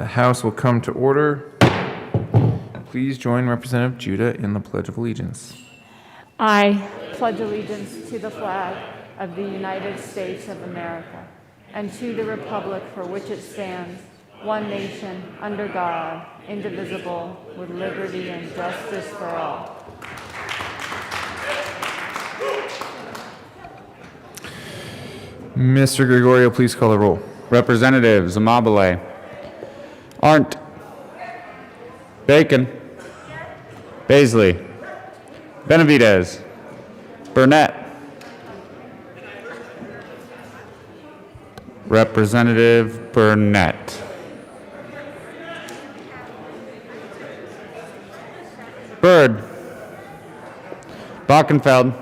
The House will come to order. Please join Representative Judah in the Pledge of Allegiance. I pledge allegiance to the flag of the United States of America and to the republic for which it stands, one nation, under God, indivisible, with liberty and justice for all. Mr. Gregorio, please call the roll. Representatives Amabile, Arndt, Bacon, Baisley, Benavidez, Burnett, Representative Burnett, Byrd, Bockenfeld,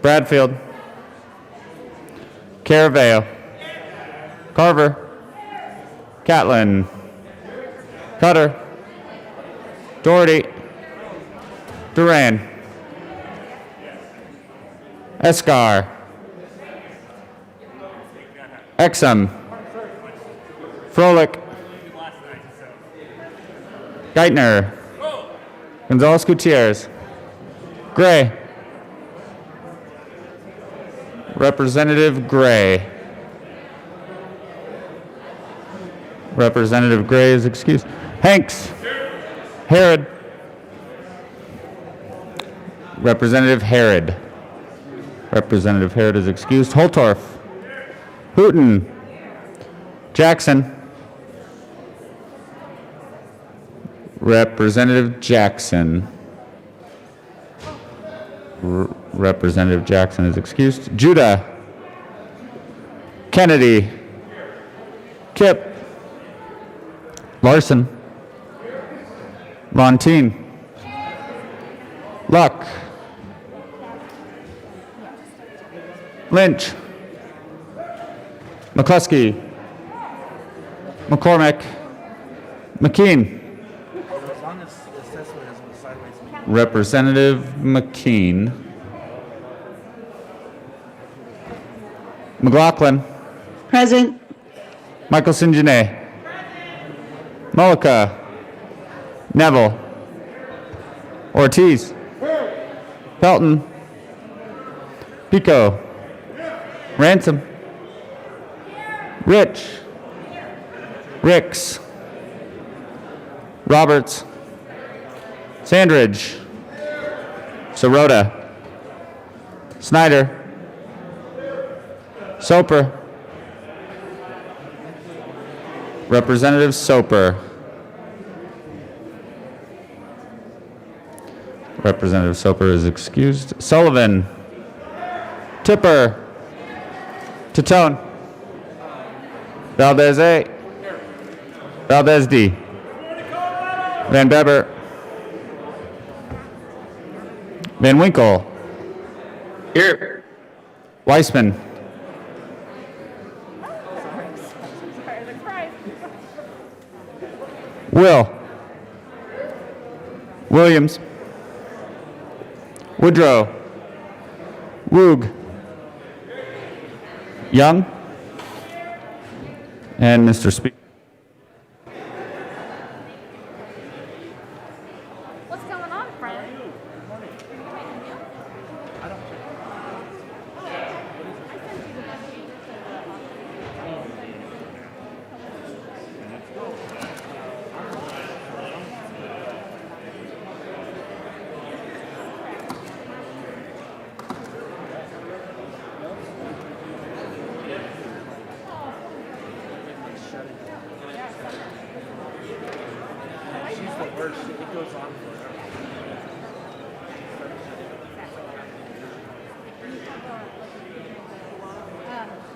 Bradfield, Caraveo, Carver, Catlin, Cutter, Doherty, Duran, Escar, Exum, Froelich, Geithner, Gonzalez Gutierrez, Gray, Representative Gray. Representative Gray is excused. Hanks, Herod, Representative Herod. Representative Herod is excused. Holtorf, Hooten, Jackson, Representative Jackson. Representative Jackson is excused. Judah, Kennedy, Kipp, Larson, Montine, Luck, Lynch, McCluskey, McCormick, McKean, Representative McKean, McLaughlin, Present. Michelson Janae, Mullica, Neville, Ortiz, Pelton, Pico, Ransom, Rich, Ricks, Roberts, Sandridge, Sirota, Snyder, Soper, Representative Soper. Representative Soper is excused. Sullivan, Tipper, Titone, Valdez A, Valdez D, Van Beber, Van Winkle, here, Weissman, Will, Williams, Woodrow, Woog, Young, and Mr. Speaker. What's going on, Frank?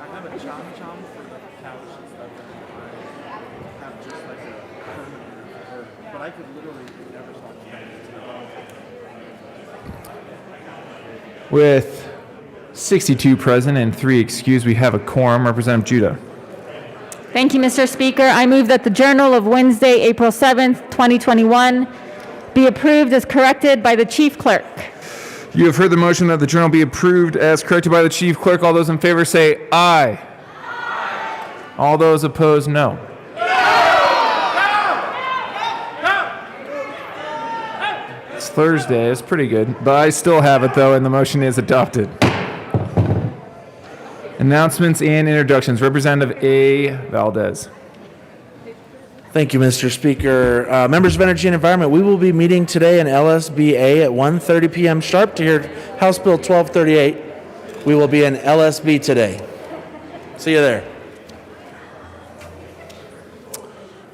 I have a chom chom for the couch and stuff, and I have just like a permanent for her. But I could literally never stop playing. With 62 present and 3 excused, we have a quorum. Representative Judah. Thank you, Mr. Speaker. I move that the Journal of Wednesday, April 7th, 2021 be approved as corrected by the Chief Clerk. You have heard the motion that the journal be approved as corrected by the Chief Clerk. All those in favor say aye. Aye. All those opposed, no. Aye. Thursday. It's pretty good. But I still have it, though, and the motion is adopted. Announcements and introductions. Representative A. Valdez. Thank you, Mr. Speaker. Members of Energy and Environment, we will be meeting today in LSBA at 1:30 p.m. sharp to hear House Bill 1238. We will be in LSB today. See you there.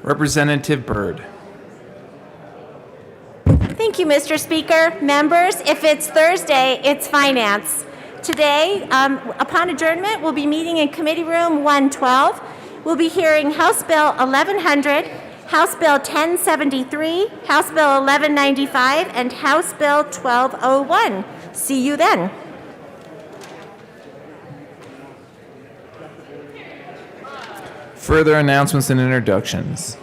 Representative Byrd. Thank you, Mr. Speaker. Members, if it's Thursday, it's finance. Today, upon adjournment, we'll be meeting in Committee Room 112. We'll be hearing House Bill 1100, House Bill 1073, House Bill 1195, and House Bill 1201. See you then. Further announcements and introductions.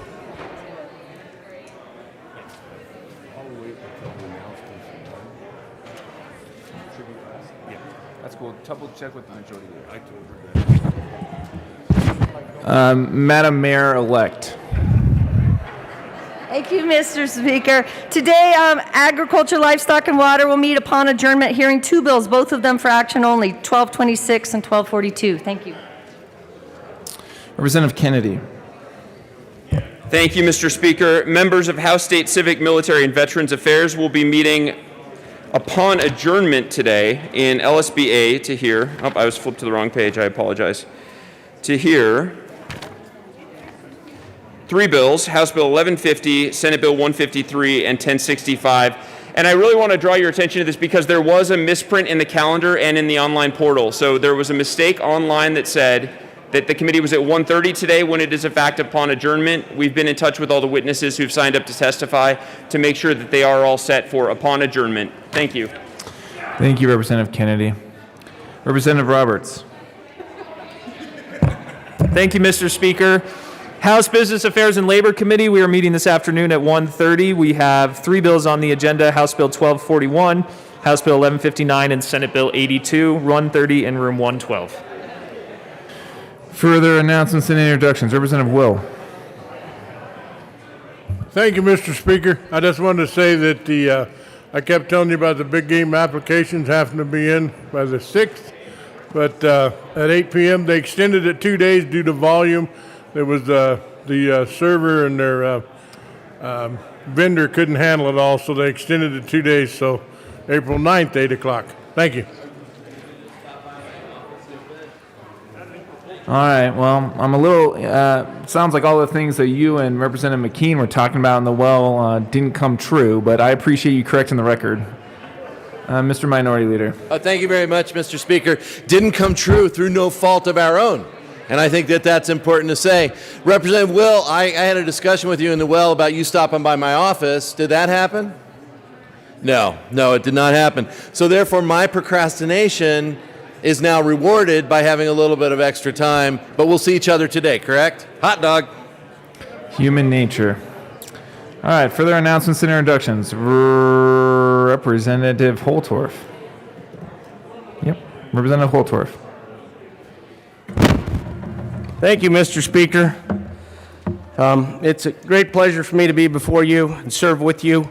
That's cool. Double check with the majority. Madam Mayor-elect. Thank you, Mr. Speaker. Today, Agriculture, Livestock, and Water will meet upon adjournment, hearing two bills, both of them for action only, 1226 and 1242. Thank you. Representative Kennedy. Thank you, Mr. Speaker. Members of House, State, Civic, Military, and Veterans Affairs will be meeting upon adjournment today in LSBA to hear, I was flipped to the wrong page, I apologize, to hear three bills, House Bill 1150, Senate Bill 153, and 1065. And I really want to draw your attention to this because there was a misprint in the calendar and in the online portal. So there was a mistake online that said that the committee was at 1:30 today when it is in fact upon adjournment. We've been in touch with all the witnesses who've signed up to testify to make sure that they are all set for upon adjournment. Thank you. Thank you, Representative Kennedy. Representative Roberts. Thank you, Mr. Speaker. House Business Affairs and Labor Committee, we are meeting this afternoon at 1:30. We have three bills on the agenda, House Bill 1241, House Bill 1159, and Senate Bill 82, 1:30 in room 112. Further announcements and introductions. Representative Will. Thank you, Mr. Speaker. I just wanted to say that I kept telling you about the big game applications having to be in by the 6th, but at 8 p.m. they extended it 2 days due to volume. There was the server and their vendor couldn't handle it all, so they extended it 2 days, so April 9th, 8 o'clock. Thank you. All right, well, I'm a little, sounds like all the things that you and Representative McKean were talking about in the well didn't come true, but I appreciate you correcting the record. Mr. Minority Leader. Thank you very much, Mr. Speaker. Didn't come true through no fault of our own. And I think that that's important to say. Representative Will, I had a discussion with you in the well about you stopping by my office. Did that happen? No, it did not happen. So therefore, my procrastination is now rewarded by having a little bit of extra time. But we'll see each other today, correct? Hot dog. Human nature. All right, further announcements and introductions. Representative Holtorf. Yep, Representative Holtorf. Thank you, Mr. Speaker. It's a great pleasure for me to be before you and serve with you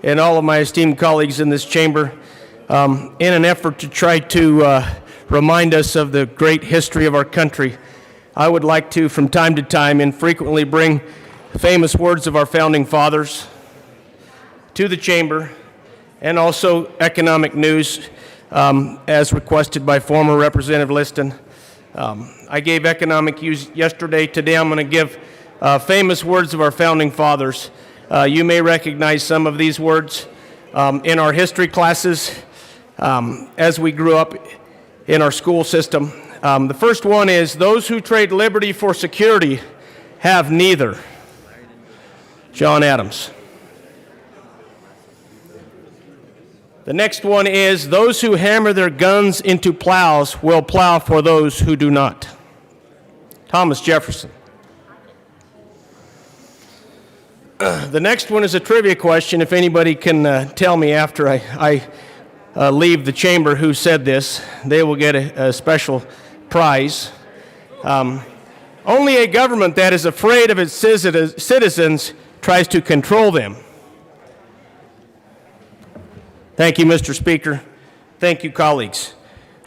and all of my esteemed colleagues in this chamber in an effort to try to remind us of the great history of our country. I would like to, from time to time, infrequently bring famous words of our founding fathers to the chamber, and also economic news as requested by former Representative Liston. I gave economic news yesterday. Today I'm going to give famous words of our founding fathers. You may recognize some of these words in our history classes as we grew up in our school system. The first one is, those who trade liberty for security have neither. John Adams. The next one is, those who hammer their guns into plows will plow for those who do not. Thomas Jefferson. The next one is a trivia question. If anybody can tell me after I leave the chamber who said this, they will get a special prize. Only a government that is afraid of its citizens tries to control them. Thank you, Mr. Speaker. Thank you, colleagues.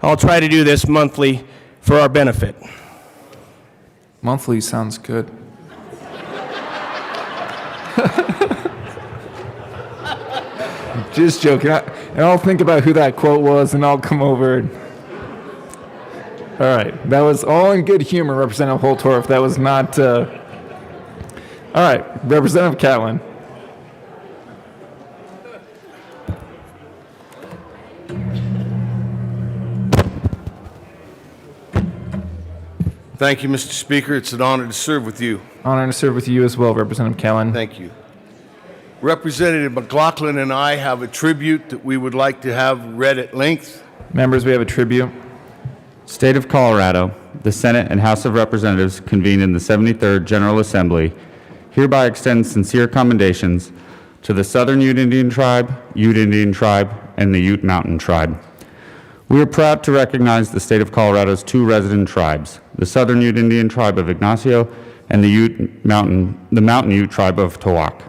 I'll try to do this monthly for our benefit. Monthly sounds good. Just joking. And I'll think about who that quote was, and I'll come over. All right. That was all in good humor, Representative Holtorf. That was not... All right. Representative Catlin. Thank you, Mr. Speaker. It's an honor to serve with you. Honor to serve with you as well, Representative Catlin. Thank you. Representative McLaughlin and I have a tribute that we would like to have read at length. Members, we have a tribute. State of Colorado, the Senate and House of Representatives convened in the 73rd General Assembly, hereby extend sincere commendations to the Southern Ute Indian Tribe, and the Ute Mountain Tribe. We are proud to recognize the state of Colorado's two resident tribes, the Southern Ute Indian Tribe of Ignacio and the Mountain Ute Tribe of Towak,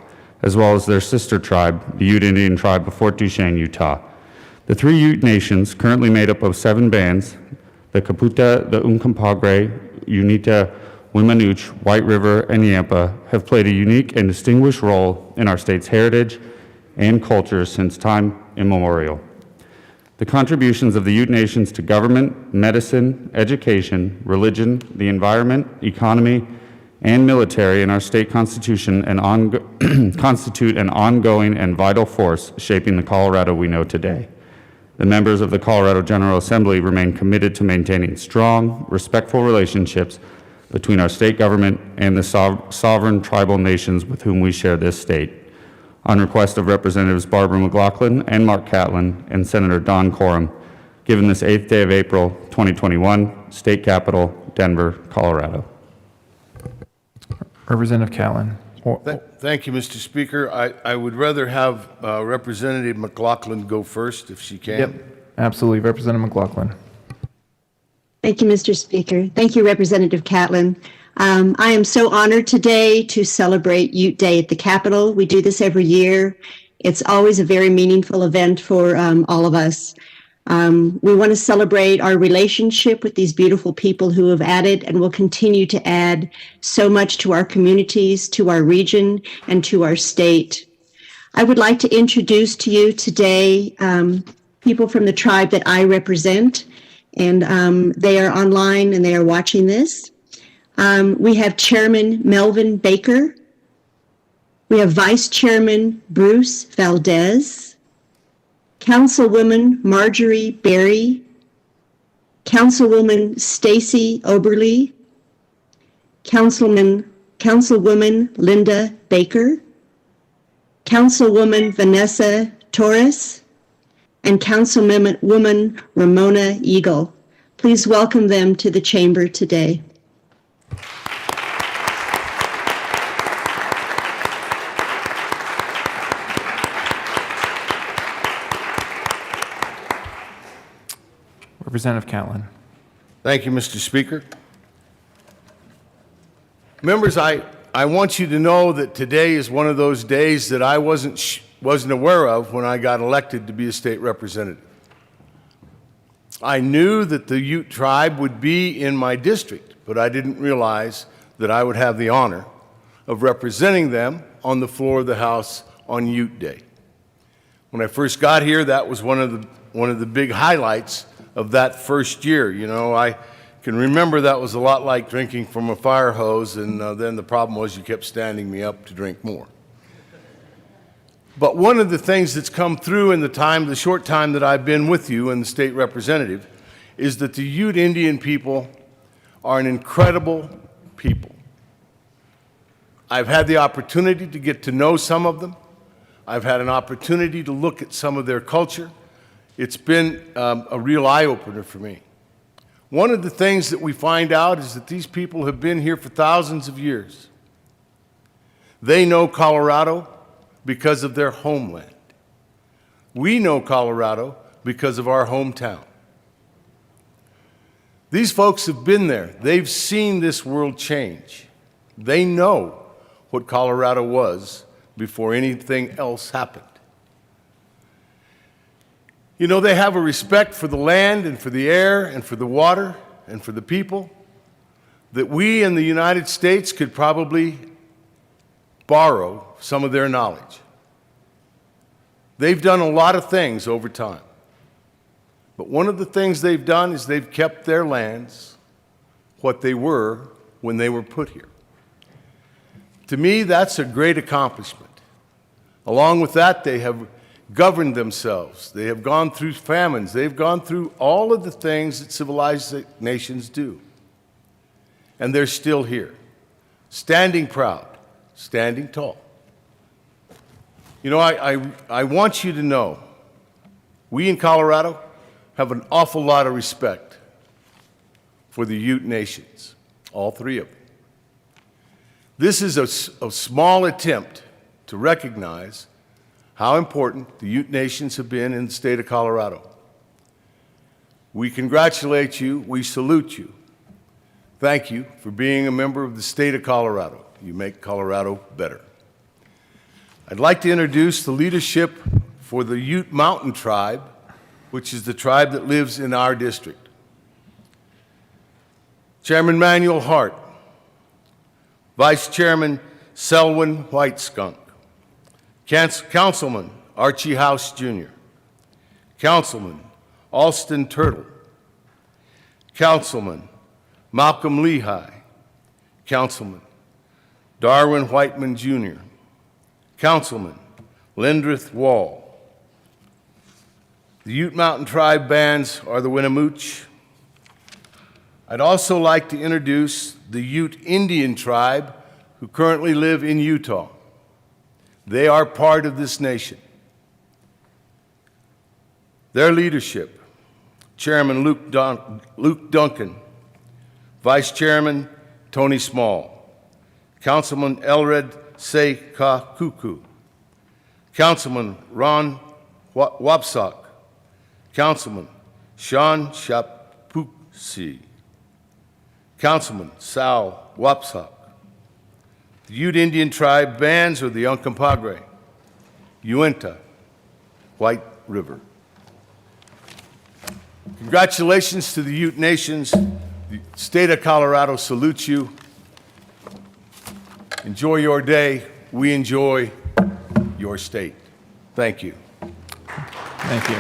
as well as their sister tribe, the Ute Indian Tribe of Fort Duchesne, Utah. The three Ute nations, currently made up of 7 bands, the Caputa, the Uncompahgre, Unita, Wimanuch, White River, and Yampa, have played a unique and distinguished role in our state's heritage and culture since time immemorial. The contributions of the Ute nations to government, medicine, education, religion, the environment, economy, and military in our state constitution constitute an ongoing and vital force shaping the Colorado we know today. The members of the Colorado General Assembly remain committed to maintaining strong, respectful relationships between our state government and the sovereign tribal nations with whom we share this state. On request of Representatives Barbara McLaughlin and Mark Catlin and Senator Don Coram, given this 8th day of April, 2021, State Capitol, Denver, Colorado. Representative Catlin. Thank you, Mr. Speaker. I would rather have Representative McLaughlin go first, if she can. Yep, absolutely. Representative McLaughlin. Thank you, Mr. Speaker. Thank you, Representative Catlin. I am so honored today to celebrate Ute Day at the Capitol. We do this every year. It's always a very meaningful event for all of us. We want to celebrate our relationship with these beautiful people who have added and will continue to add so much to our communities, to our region, and to our state. I would like to introduce to you today people from the tribe that I represent, and they are online and they are watching this. We have Chairman Melvin Baker. We have Vice Chairman Bruce Valdez. Councilwoman Marjorie Berry, Councilwoman Stacy Oberly, Councilwoman Linda Baker, Councilwoman Vanessa Torres, and Councilwoman Ramona Eagle. Please welcome them to the chamber today. Representative Catlin. Thank you, Mr. Speaker. Members, I want you to know that today is one of those days that I wasn't aware of when I got elected to be a state representative. I knew that the Ute tribe would be in my district, but I didn't realize that I would have the honor of representing them on the floor of the House on Ute Day. When I first got here, that was one of the big highlights of that first year. You know, I can remember that was a lot like drinking from a fire hose, and then the problem was you kept standing me up to drink more. But one of the things that's come through in the short time that I've been with you and the state representative, is that the Ute Indian people are an incredible people. I've had the opportunity to get to know some of them. I've had an opportunity to look at some of their culture. It's been a real eye-opener for me. One of the things that we find out is that these people have been here for thousands of years. They know Colorado because of their homeland. We know Colorado because of our hometown. These folks have been there. They've seen this world change. They know what Colorado was before anything else happened. You know, they have a respect for the land and for the air and for the water and for the people that we in the United States could probably borrow some of their knowledge. They've done a lot of things over time. But one of the things they've done is they've kept their lands what they were when they were put here. To me, that's a great accomplishment. Along with that, they have governed themselves. They have gone through famines. They've gone through all of the things that civilized nations do. And they're still here, standing proud, standing tall. You know, I want you to know, we in Colorado have an awful lot of respect for the Ute nations, all three of them. This is a small attempt to recognize how important the Ute nations have been in the state of Colorado. We congratulate you, we salute you. Thank you for being a member of the state of Colorado. You make Colorado better. I'd like to introduce the leadership for the Ute Mountain Tribe, which is the tribe that lives in our district. Chairman Manuel Hart, Vice Chairman Selwyn Whiteskunk, Councilman Archie House Jr., Councilman Alston Turtle, Councilman Malcolm Lehigh, Councilman Darwin Whiteman Jr., Councilman Lindrith Wall. The Ute Mountain Tribe bands are the Winnemooch. I'd also like to introduce the Ute Indian Tribe who currently live in Utah. They are part of this nation. Their leadership, Chairman Luke Duncan, Vice Chairman Tony Small, Councilman Elred Sekakuku, Councilman Ron Wapsak, Councilman Sean Shapuksi, Councilman Sal Wapsak. The Ute Indian Tribe bands are the Uncompahgre, Uinta, White River. Congratulations to the Ute nations. The state of Colorado salutes you. Enjoy your day. We enjoy your state. Thank you. Thank you.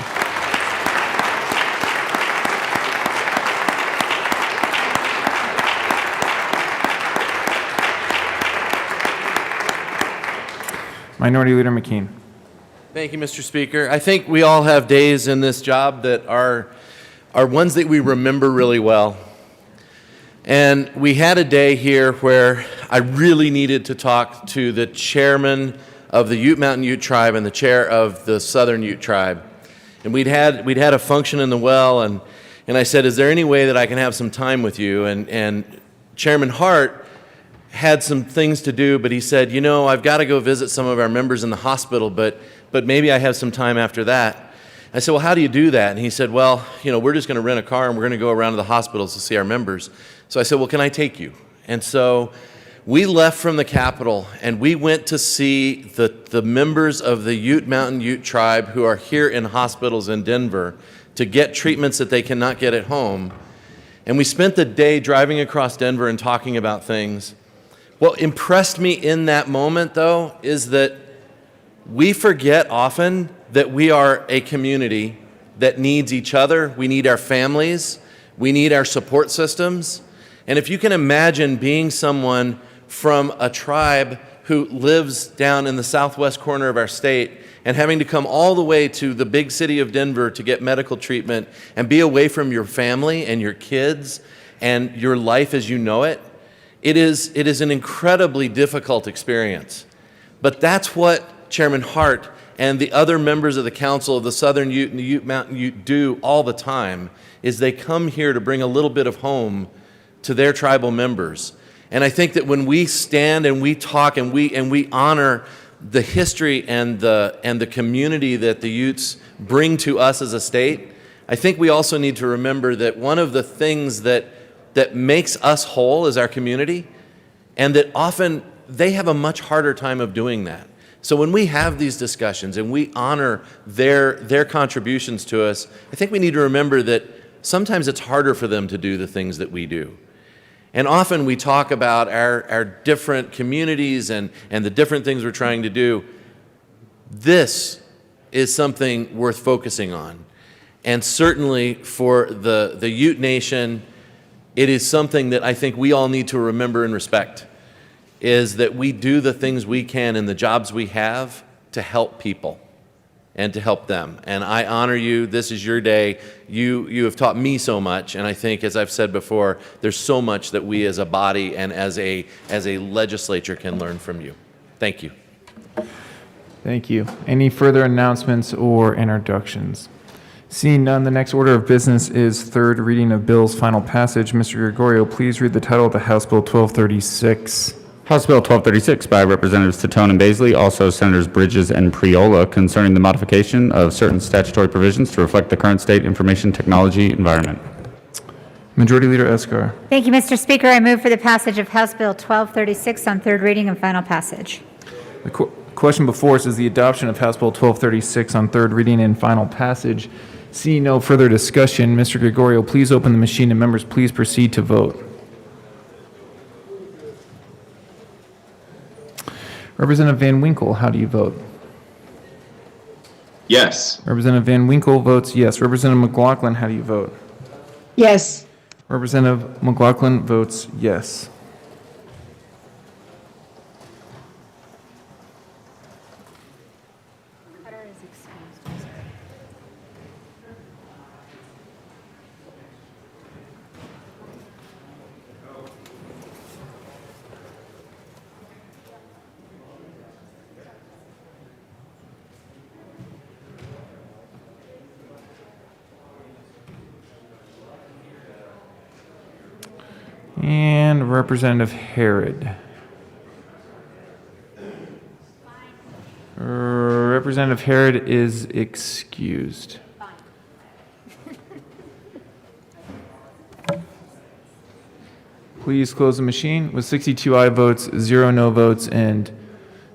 Minority Leader McKean. Thank you, Mr. Speaker. I think we all have days in this job that are ones that we remember really well. And we had a day here where I really needed to talk to the chairman of the Ute Mountain Ute Tribe and the chair of the Southern Ute Tribe. And we'd had a function in the well, and I said, is there any way that I can have some time with you? And Chairman Hart had some things to do, but he said, you know, I've got to go visit some of our members in the hospital, but maybe I have some time after that. I said, well, how do you do that? And he said, well, you know, we're just going to rent a car and we're going to go around to the hospitals to see our members. So I said, well, can I take you? And so we left from the Capitol and we went to see the members of the Ute Mountain Ute Tribe who are here in hospitals in Denver to get treatments that they cannot get at home. And we spent the day driving across Denver and talking about things. What impressed me in that moment, though, is that we forget often that we are a community that needs each other. We need our families. We need our support systems. And if you can imagine being someone from a tribe who lives down in the southwest corner of our state and having to come all the way to the big city of Denver to get medical treatment and be away from your family and your kids and your life as you know it, it is an incredibly difficult experience. But that's what Chairman Hart and the other members of the Council of the Southern Ute and the Ute Mountain Ute do all the time, is they come here to bring a little bit of home to their tribal members. And I think that when we stand and we talk and we honor the history and the community that the Utes bring to us as a state, I think we also need to remember that one of the things that makes us whole as our community, and that often they have a much harder time of doing that, So when we have these discussions and we honor their contributions to us, I think we need to remember that sometimes it's harder for them to do the things that we do. And often we talk about our different communities and the different things we're trying to do. This is something worth focusing on. And certainly for the Ute Nation, it is something that I think we all need to remember and respect, is that we do the things we can in the jobs we have to help people and to help them. And I honor you. This is your day. You have taught me so much, and I think, as I've said before, there's so much that we as a body and as a legislature can learn from you. Thank you. Thank you. Any further announcements or introductions? Seeing none, the next order of business is third reading of bills, final passage. Mr. Gregorio, please read the title of the House Bill 1236. House Bill 1236 by Representatives Tatone and Baisley, also Senators Bridges and Priola, concerning the modification of certain statutory provisions to reflect the current state information technology environment. Majority Leader Escar. Thank you, Mr. Speaker. I move for the passage of House Bill 1236 on third reading and final passage. The question before us is the adoption of House Bill 1236 on third reading and final passage. Seeing no further discussion, Mr. Gregorio, please open the machine and members please proceed to vote. Representative Van Winkle, how do you vote? Yes. Representative Van Winkle votes yes. Representative McLaughlin, how do you vote? Yes. Representative McLaughlin votes yes. And Representative Herod. Representative Herod is excused. Please close the machine. With 62 aye votes, 0 no votes, and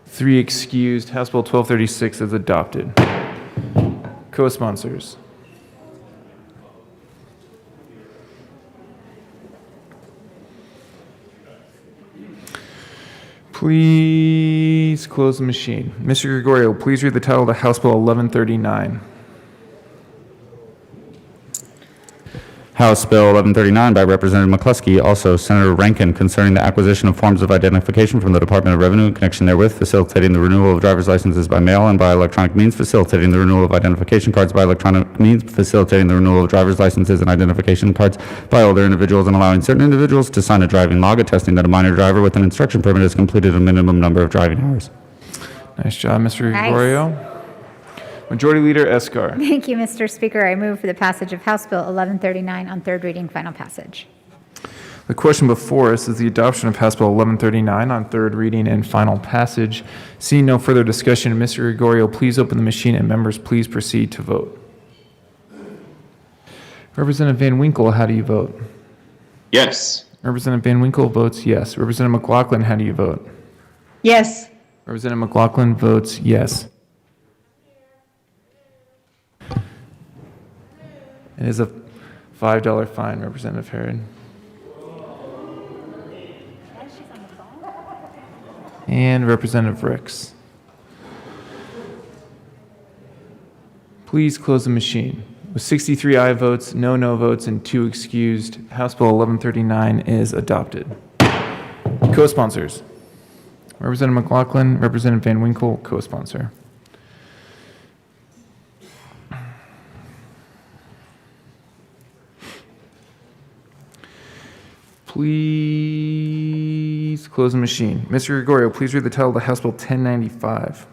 3 excused, House Bill 1236 is adopted. Co-sponsors. Please close the machine. Mr. Gregorio, please read the title of the House Bill 1139. House Bill 1139 by Representative McCluskey, also Senator Rankin, concerning the acquisition of forms of identification from the Department of Revenue in connection therewith, facilitating the renewal of driver's licenses by mail and by electronic means, facilitating the renewal of identification cards by electronic means, facilitating the renewal of driver's licenses and identification cards by older individuals, and allowing certain individuals to sign a driving log attesting that a minor driver with an instruction permit has completed a minimum number of driving hours. Nice job, Mr. Nice. Gregorio. Majority Leader Escar. Thank you, Mr. Speaker. I move for the passage of House Bill 1139 on third reading, final passage. The question before us is the adoption of House Bill 1139 on third reading and final passage. Seeing no further discussion, Mr. Gregorio, please open the machine and members please proceed to vote. Representative Van Winkle, how do you vote? Yes. Representative Van Winkle votes yes. Representative McLaughlin, how do you vote? Yes. Representative McLaughlin votes yes. It is a $5 fine, Representative Herod. And Representative Ricks. Please close the machine. With 63 aye votes, no no votes, and 2 excused, House Bill 1139 is adopted. Co-sponsors. Representative McLaughlin, Representative Van Winkle, co-sponsor. Please close the machine. Mr. Gregorio, please read the title of the House Bill 1095.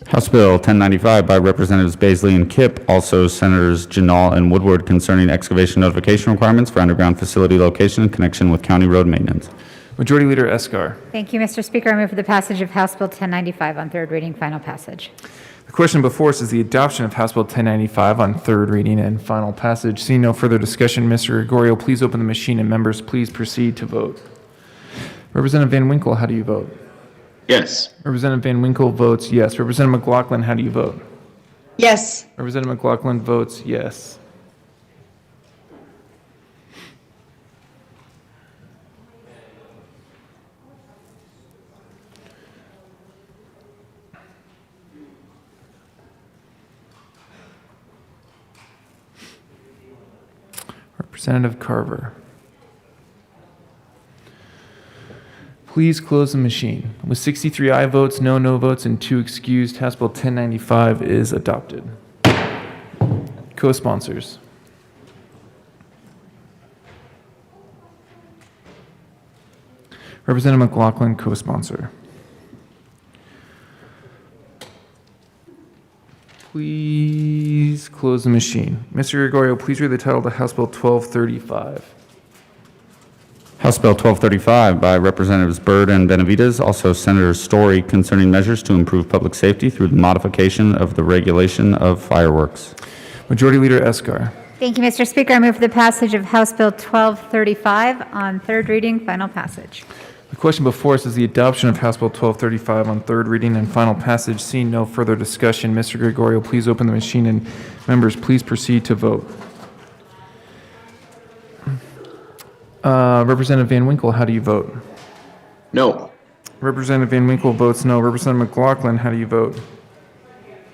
House Bill 1095 by Representatives Baisley and Kipp, also Senators Janal and Woodward, concerning excavation notification requirements for underground facility location in connection with county road maintenance. Majority Leader Escar. Thank you, Mr. Speaker. I move for the passage of House Bill 1095 on third reading, final passage. The question before us is the adoption of House Bill 1095 on third reading and final passage. Seeing no further discussion, Mr. Gregorio, please open the machine and members please proceed to vote. Representative Van Winkle, how do you vote? Yes. Representative Van Winkle votes yes. Representative McLaughlin, how do you vote? Yes. Representative McLaughlin votes yes. Representative Carver. Please close the machine. With 63 aye votes, no votes, and 2 excused, House Bill 1095 is adopted. Co-sponsors. Representative McLaughlin, co-sponsor. Please close the machine. Mr. Gregorio, please read the title to House Bill 1235. House Bill 1235 by Representatives Byrd and Benavides, also Senator Story, concerning measures to improve public safety through the modification of the regulation of fireworks. Majority Leader Escar. Thank you, Mr. Speaker. I move for the passage of House Bill 1235 on third reading, final passage. The question before us is the adoption of House Bill 1235 on third reading and final passage. Seeing no further discussion, Mr. Gregorio, please open the machine, and members, please proceed to vote. Representative Van Winkle, how do you vote? No. Representative Van Winkle votes no. Representative McLaughlin, how do you vote?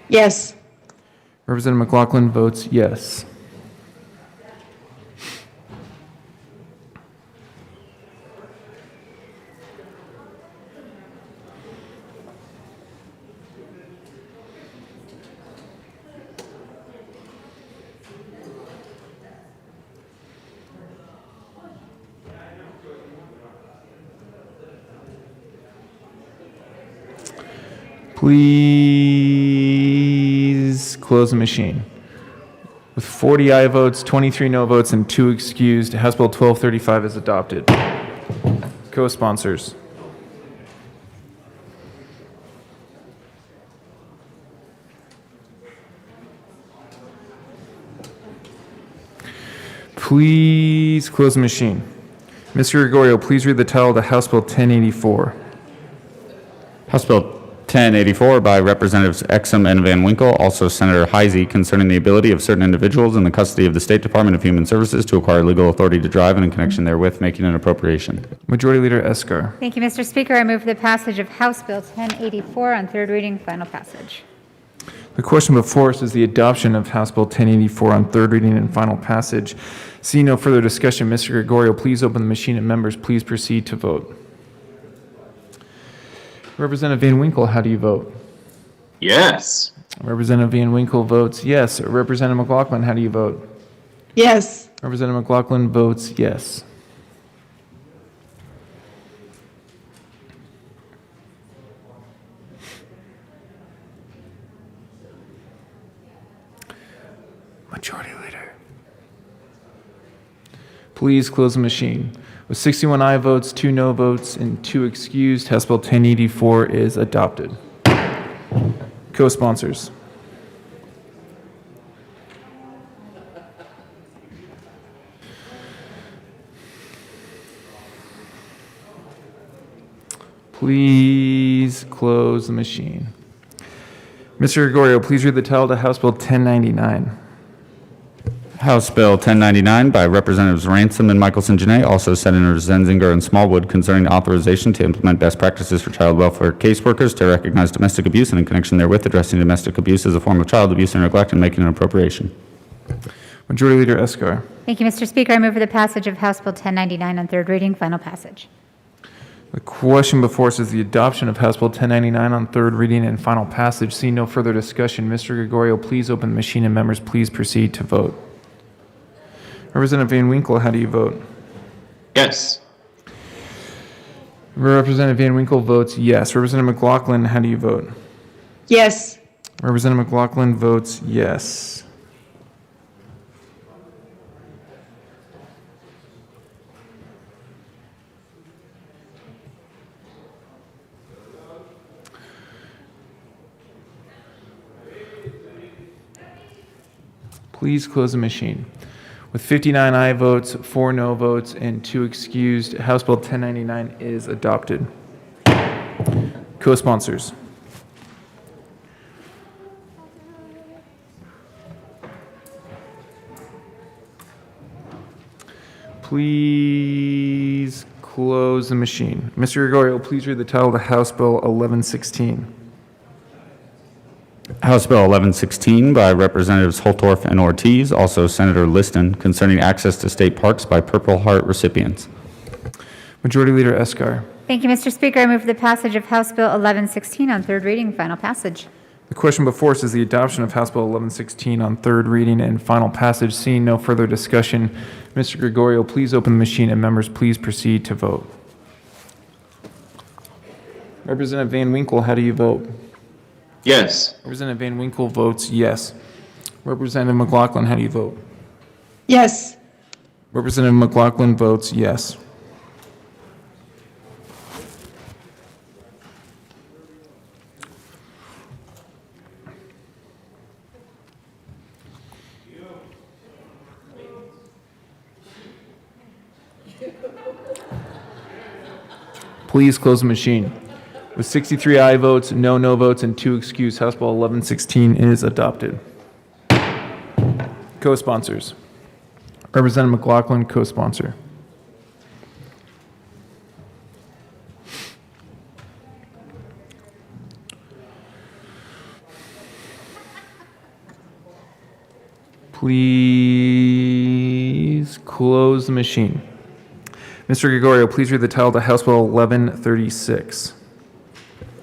Yes. Representative McLaughlin votes yes. Please close the machine. With 40 aye votes, 23 no votes, and 2 excused, House Bill 1235 is adopted. Co-sponsors. Please close the machine. Mr. Gregorio, please read the title to House Bill 1084. House Bill 1084 by Representatives Exum and Van Winkle, also Senator Heisey, concerning the ability of certain individuals in the custody of the State Department of Human Services to acquire legal authority to drive and in connection therewith making an appropriation. Majority Leader Escar. Thank you, Mr. Speaker. I move for the passage of House Bill 1084 on third reading, final passage. The question before us is the adoption of House Bill 1084 on third reading and final passage. Seeing no further discussion, Mr. Gregorio, please open the machine, and members, please proceed to vote. Representative Van Winkle, how do you vote? Yes. Representative Van Winkle votes yes. Representative McLaughlin, how do you vote? Yes. Representative McLaughlin votes yes. Majority Leader. Please close the machine. With 61 aye votes, 2 no votes, and 2 excused, House Bill 1084 is adopted. Co-sponsors. Please close the machine. Mr. Gregorio, please read the title to House Bill 1099. House Bill 1099 by Representatives Ransom and Michelson Janae, also Senators Zenzinger and Smallwood, concerning authorization to implement best practices for child welfare caseworkers to recognize domestic abuse and in connection therewith addressing domestic abuse as a form of child abuse and neglect and making an appropriation. Majority Leader Escar. Thank you, Mr. Speaker. I move for the passage of House Bill 1099 on third reading, final passage. The question before us is the adoption of House Bill 1099 on third reading and final passage. Seeing no further discussion, Mr. Gregorio, please open the machine, and members, please proceed to vote. Representative Van Winkle, how do you vote? Yes. Representative Van Winkle votes yes. Representative McLaughlin, how do you vote? Yes. Representative McLaughlin votes yes. Please close the machine. With 59 aye votes, 4 no votes, and 2 excused, House Bill 1099 is adopted. Co-sponsors. Please close the machine. Mr. Gregorio, please read the title of the House Bill 1116. House Bill 1116 by Representatives Holtorf and Ortiz, also Senator Liston, concerning access to state parks by Purple Heart recipients. Majority Leader Escar. Thank you, Mr. Speaker. I move for the passage of House Bill 1116 on third reading and final passage. The question before us is the adoption of House Bill 1116 on third reading and final passage. Seeing no further discussion, Mr. Gregorio, please open the machine and members please proceed to vote. Representative Van Winkle, how do you vote? Yes. Representative Van Winkle votes yes. Representative McLaughlin, how do you vote? Yes. Representative McLaughlin votes yes. Please close the machine. With 63 aye votes, no votes, and 2 excused, House Bill 1116 is adopted. Co-sponsors. Representative McLaughlin, co-sponsor. Please close the machine. Mr. Gregorio, please read the title of House Bill 1136.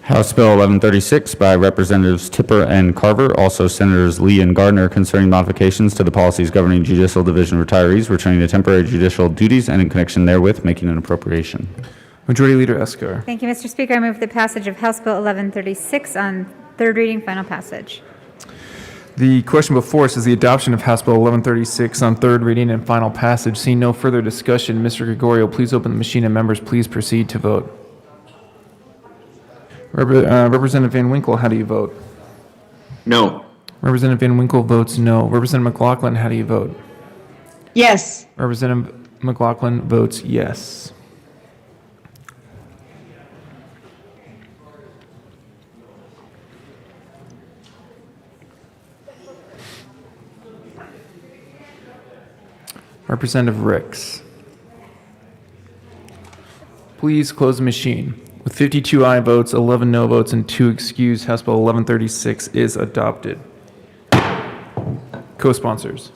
House Bill 1136 by Representatives Tipper and Carver, also Senators Lee and Gardner, concerning modifications to the policies governing judicial division retirees returning to temporary judicial duties and in connection therewith making an appropriation. Majority Leader Escar. Thank you, Mr. Speaker. I move for the passage of House Bill 1136 on third reading, final passage. The question before us is the adoption of House Bill 1136 on third reading and final passage. Seeing no further discussion, Mr. Gregorio, please open the machine and members please proceed to vote. Representative Van Winkle, how do you vote? No. Representative Van Winkle votes no. Representative McLaughlin, how do you vote? Yes. Representative McLaughlin votes yes. Representative Ricks. Please close the machine. With 52 aye votes, 11 no votes, and 2 excused, House Bill 1136 is adopted. Co-sponsors.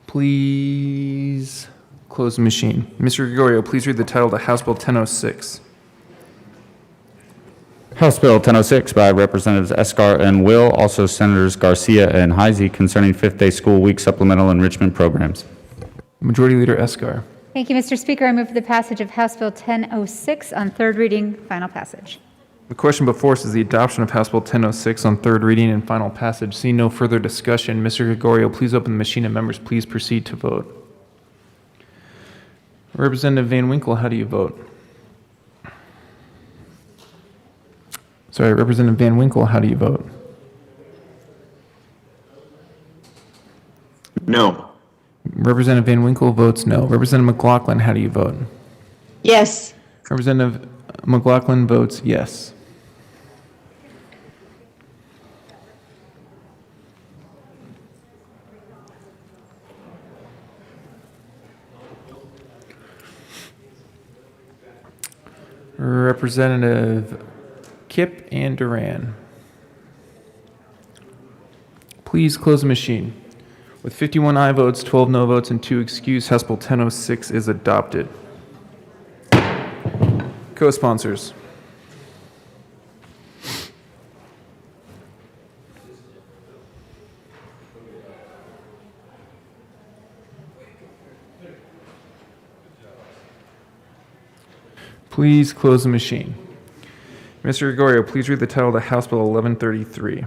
Please close the machine. Mr. Gregorio, please read the title to House Bill 1006. House Bill 1006 by Representatives Escar and Will, also Senators Garcia and Heisey, concerning fifth-day school week supplemental enrichment programs. Majority Leader Escar. Thank you, Mr. Speaker. I move for the passage of House Bill 1006 on third reading, final passage. The question before us is the adoption of House Bill 1006 on third reading and final passage. Seeing no further discussion, Mr. Gregorio, please open the machine and members please proceed to vote. Representative Van Winkle, how do you vote? Sorry, Representative Van Winkle, how do you vote? No. Representative Van Winkle votes no. Representative McLaughlin, how do you vote? Yes. Representative McLaughlin votes yes. Representative Kipp and Duran. Please close the machine. With 51 aye votes, 12 no votes, and 2 excused, House Bill 1006 is adopted. Co-sponsors. Please close the machine. Mr. Gregorio, please read the title of House Bill 1133.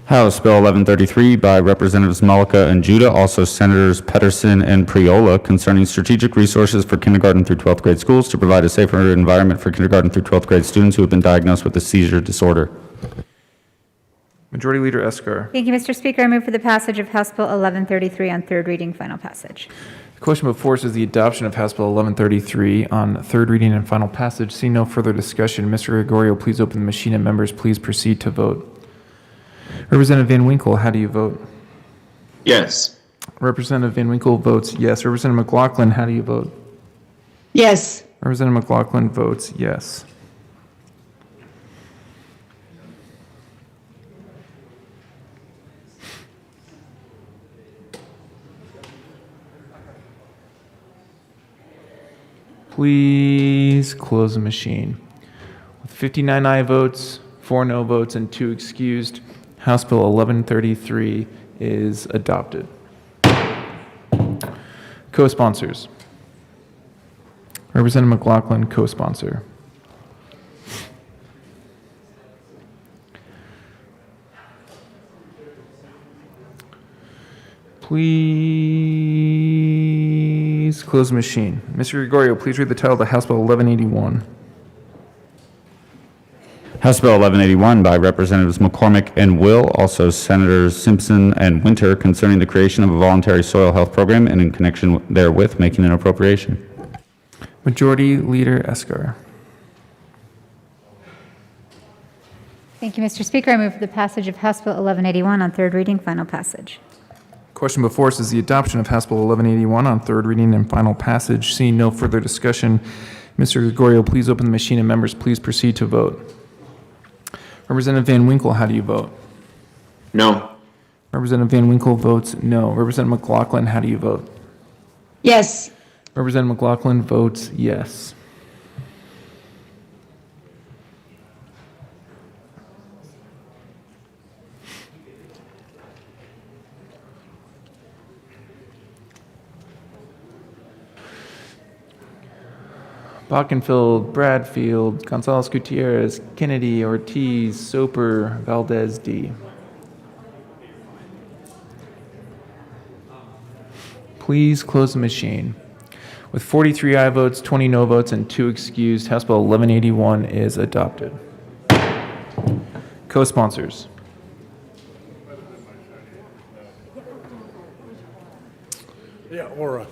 House Bill 1133 by Representatives Malika and Judah, also Senators Pedersen and Priola, concerning strategic resources for kindergarten through 12th grade schools to provide a safer environment for kindergarten through 12th grade students who have been diagnosed with a seizure disorder. Majority Leader Escar. Thank you, Mr. Speaker. I move for the passage of House Bill 1133 on third reading, final passage. The question before us is the adoption of House Bill 1133 on third reading and final passage. Seeing no further discussion, Mr. Gregorio, please open the machine and members, please proceed to vote. Representative Van Winkle, how do you vote? Yes. Representative Van Winkle votes yes. Representative McLaughlin, how do you vote? Yes. Representative McLaughlin votes yes. Please close the machine. With 59 aye votes, 4 no votes, and 2 excused, House Bill 1133 is adopted. Co-sponsors. Representative McLaughlin, co-sponsor. Please close the machine. Mr. Gregorio, please read the title of the House Bill 1181. House Bill 1181 by Representatives McCormick and Will, also Senators Simpson and Winter, concerning the creation of a voluntary soil health program and in connection therewith making an appropriation. Majority Leader Escar. Thank you, Mr. Speaker. I move for the passage of House Bill 1181 on third reading, final passage. Question before us is the adoption of House Bill 1181 on third reading and final passage. Seeing no further discussion, Mr. Gregorio, please open the machine and members, please proceed to vote. Representative Van Winkle, how do you vote? No. Representative Van Winkle votes no. Representative McLaughlin, how do you vote? Yes. Representative McLaughlin votes yes. Bockenfield, Bradfield, Gonzalez Gutierrez, Kennedy, Ortiz, Soper, Valdez D. Please close the machine. With 43 aye votes, 20 no votes, and 2 excused, House Bill 1181 is adopted. Co-sponsors. Yeah, Aura.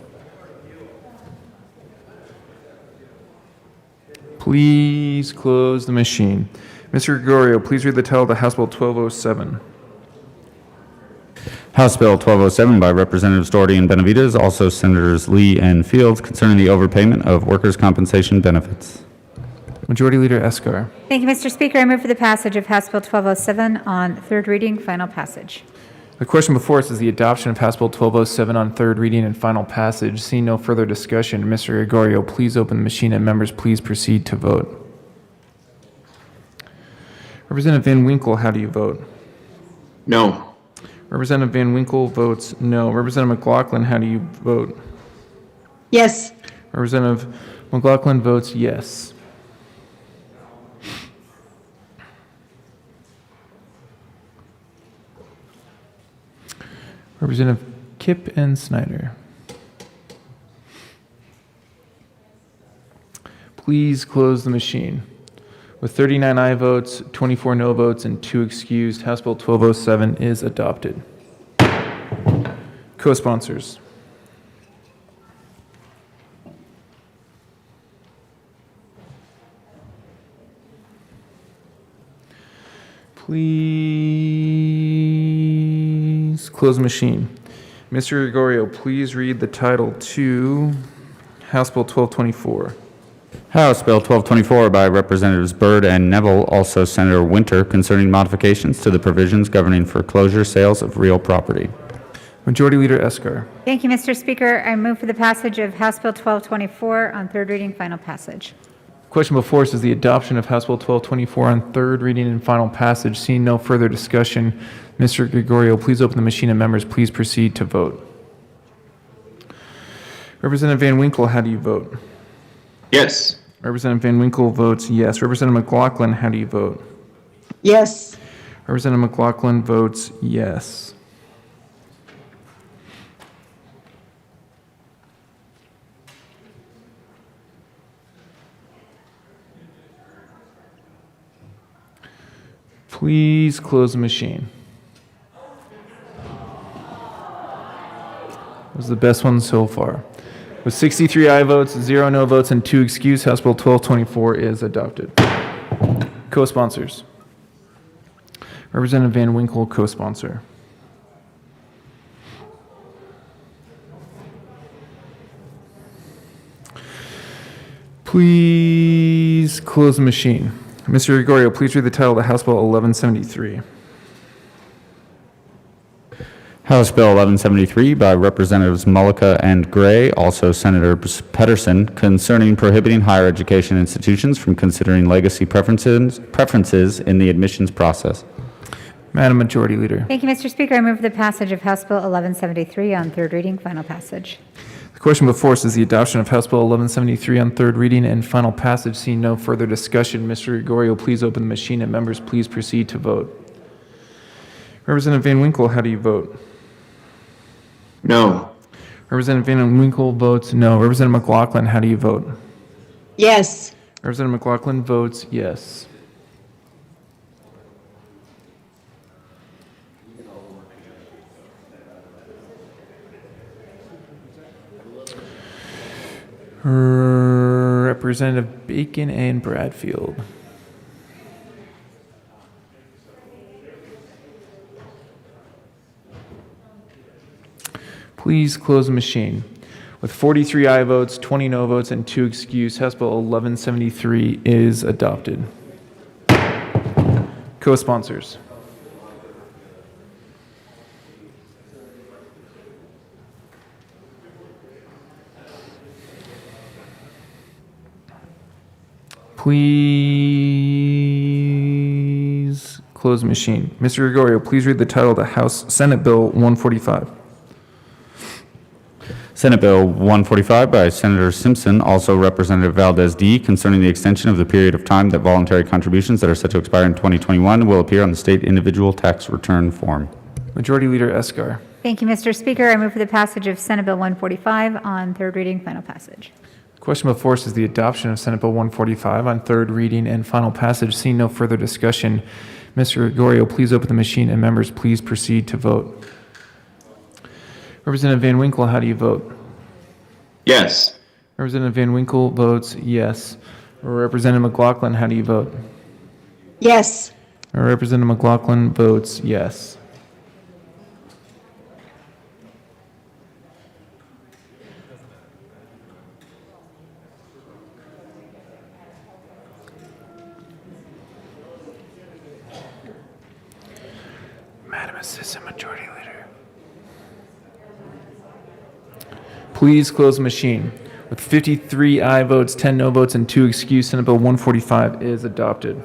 Please close the machine. Mr. Gregorio, please read the title of the House Bill 1207. House Bill 1207 by Representatives Doherty and Benavides, also Senators Lee and Fields, concerning the overpayment of workers' compensation benefits. Majority Leader Escar. Thank you, Mr. Speaker. I move for the passage of House Bill 1207 on third reading, final passage. The question before us is the adoption of House Bill 1207 on third reading and final passage. Seeing no further discussion, Mr. Gregorio, please open the machine and members, please proceed to vote. Representative Van Winkle, how do you vote? No. Representative Van Winkle votes no. Representative McLaughlin, how do you vote? Yes. Representative McLaughlin votes yes. Representative Kipp and Snyder. Please close the machine. With 39 aye votes, 24 no votes, and 2 excused, House Bill 1207 is adopted. Co-sponsors. Please close the machine. Mr. Gregorio, please read the title to House Bill 1224. House Bill 1224 by Representatives Byrd and Neville, also Senator Winter, concerning modifications to the provisions governing foreclosure sales of real property. Majority Leader Escar. Thank you, Mr. Speaker. I move for the passage of House Bill 1224 on third reading, final passage. Question before us is the adoption of House Bill 1224 on third reading and final passage. Seeing no further discussion, Mr. Gregorio, please open the machine and members, please proceed to vote. Representative Van Winkle, how do you vote? Yes. Representative Van Winkle votes yes. Representative McLaughlin, how do you vote? Yes. Representative McLaughlin votes yes. Please close the machine. This is the best one so far. With 63 aye votes, 0 no votes, and 2 excused, House Bill 1224 is adopted. Co-sponsors. Representative Van Winkle, co-sponsor. Please close the machine. Mr. Gregorio, please read the title of the House Bill 1173. House Bill 1173 by Representatives Mullica and Gray, also Senator Pedersen, concerning prohibiting higher education institutions from considering legacy preferences in the admissions process. Madam Majority Leader. Thank you, Mr. Speaker. I move for the passage of House Bill 1173 on third reading, final passage. The question before us is the adoption of House Bill 1173 on third reading and final passage. Seeing no further discussion, Mr. Gregorio, please open the machine and members please proceed to vote. Representative Van Winkle, how do you vote? No. Representative Van Winkle votes no. Representative McLaughlin, how do you vote? Yes. Representative McLaughlin votes yes. Representative Bacon and Bradfield. Please close the machine. With 43 aye votes, 20 no votes, and 2 excused, House Bill 1173 is adopted. Co-sponsors. Please close the machine. Mr. Gregorio, please read the title of the House Senate Bill 145. Senate Bill 145 by Senator Simpson, also Representative Valdez D., concerning the extension of the period of time that voluntary contributions that are set to expire in 2021 will appear on the state individual tax return form. Majority Leader Escar. Thank you, Mr. Speaker. I move for the passage of Senate Bill 145 on third reading, final passage. The question before us is the adoption of Senate Bill 145 on third reading and final passage. Seeing no further discussion, Mr. Gregorio, please open the machine and members please proceed to vote. Representative Van Winkle, how do you vote? Yes. Representative Van Winkle votes yes. Representative McLaughlin, how do you vote? Yes. Representative McLaughlin votes yes. Madam Assistant Majority Leader. Please close the machine. With 53 aye votes, 10 no votes, and 2 excused, Senate Bill 145 is adopted.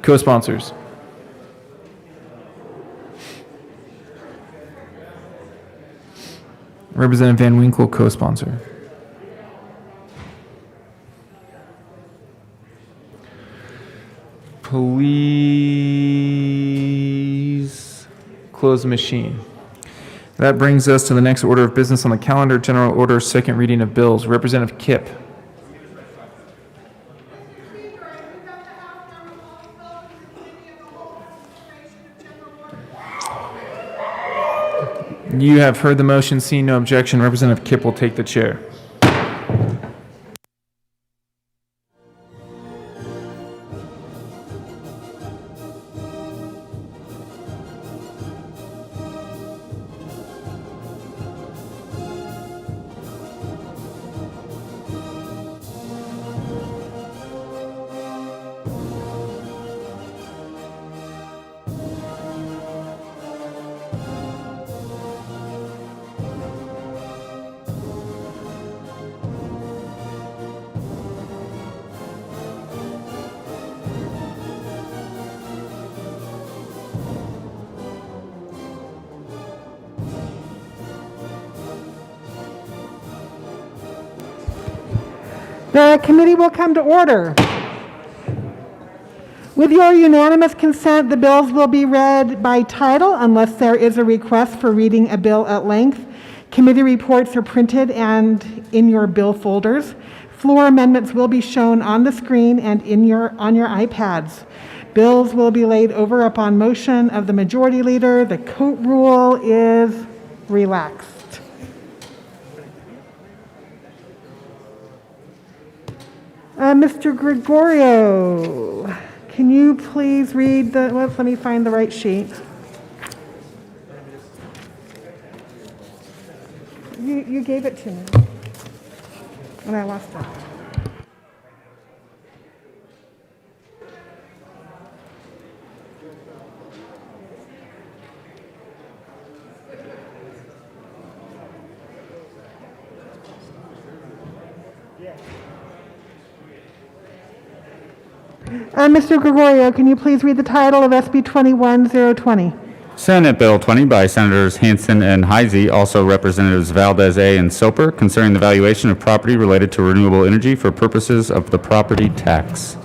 Co-sponsors. Representative Van Winkle, co-sponsor. Please close the machine. That brings us to the next order of business on the calendar, General Order, second reading of bills. Representative Kipp. You have heard the motion. Seeing no objection, Representative Kipp will take the chair. The committee will come to order. With your unanimous consent, the bills will be read by title unless there is a request for reading a bill at length. Committee reports are printed and in your bill folders. Floor amendments will be shown on the screen and on your iPads. Bills will be laid over upon motion of the majority leader. The coat rule is relaxed. Mr. Gregorio, can you please read the, let me find the right sheet. You gave it to me, and I lost it. Mr. Gregorio, can you please read the title of SB 21020? Senate Bill 20 by Senators Hansen and Heisey, also Representatives Valdez A. and Soper, concerning the valuation of property related to renewable energy for purposes of the property tax.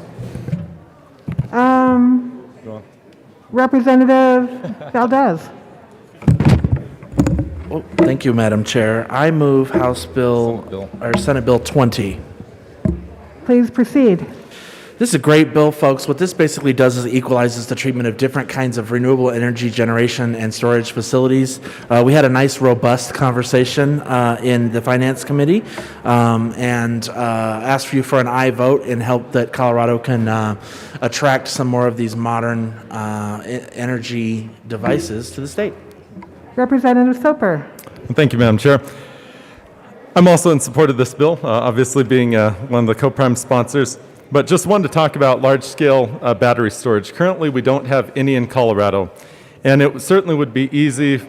Representative Valdez. Well, thank you, Madam Chair. I move Senate Bill 20. Please proceed. This is a great bill, folks. What this basically does is it equalizes the treatment of different kinds of renewable energy generation and storage facilities. We had a nice, robust conversation in the Finance Committee and asked for you for an aye vote and help that Colorado can attract some more of these modern energy devices to the state. Representative Soper. Thank you, Madam Chair. I'm also in support of this bill, obviously being one of the co-prime sponsors. But just wanted to talk about large-scale battery storage. Currently, we don't have any in Colorado, and it certainly would be easy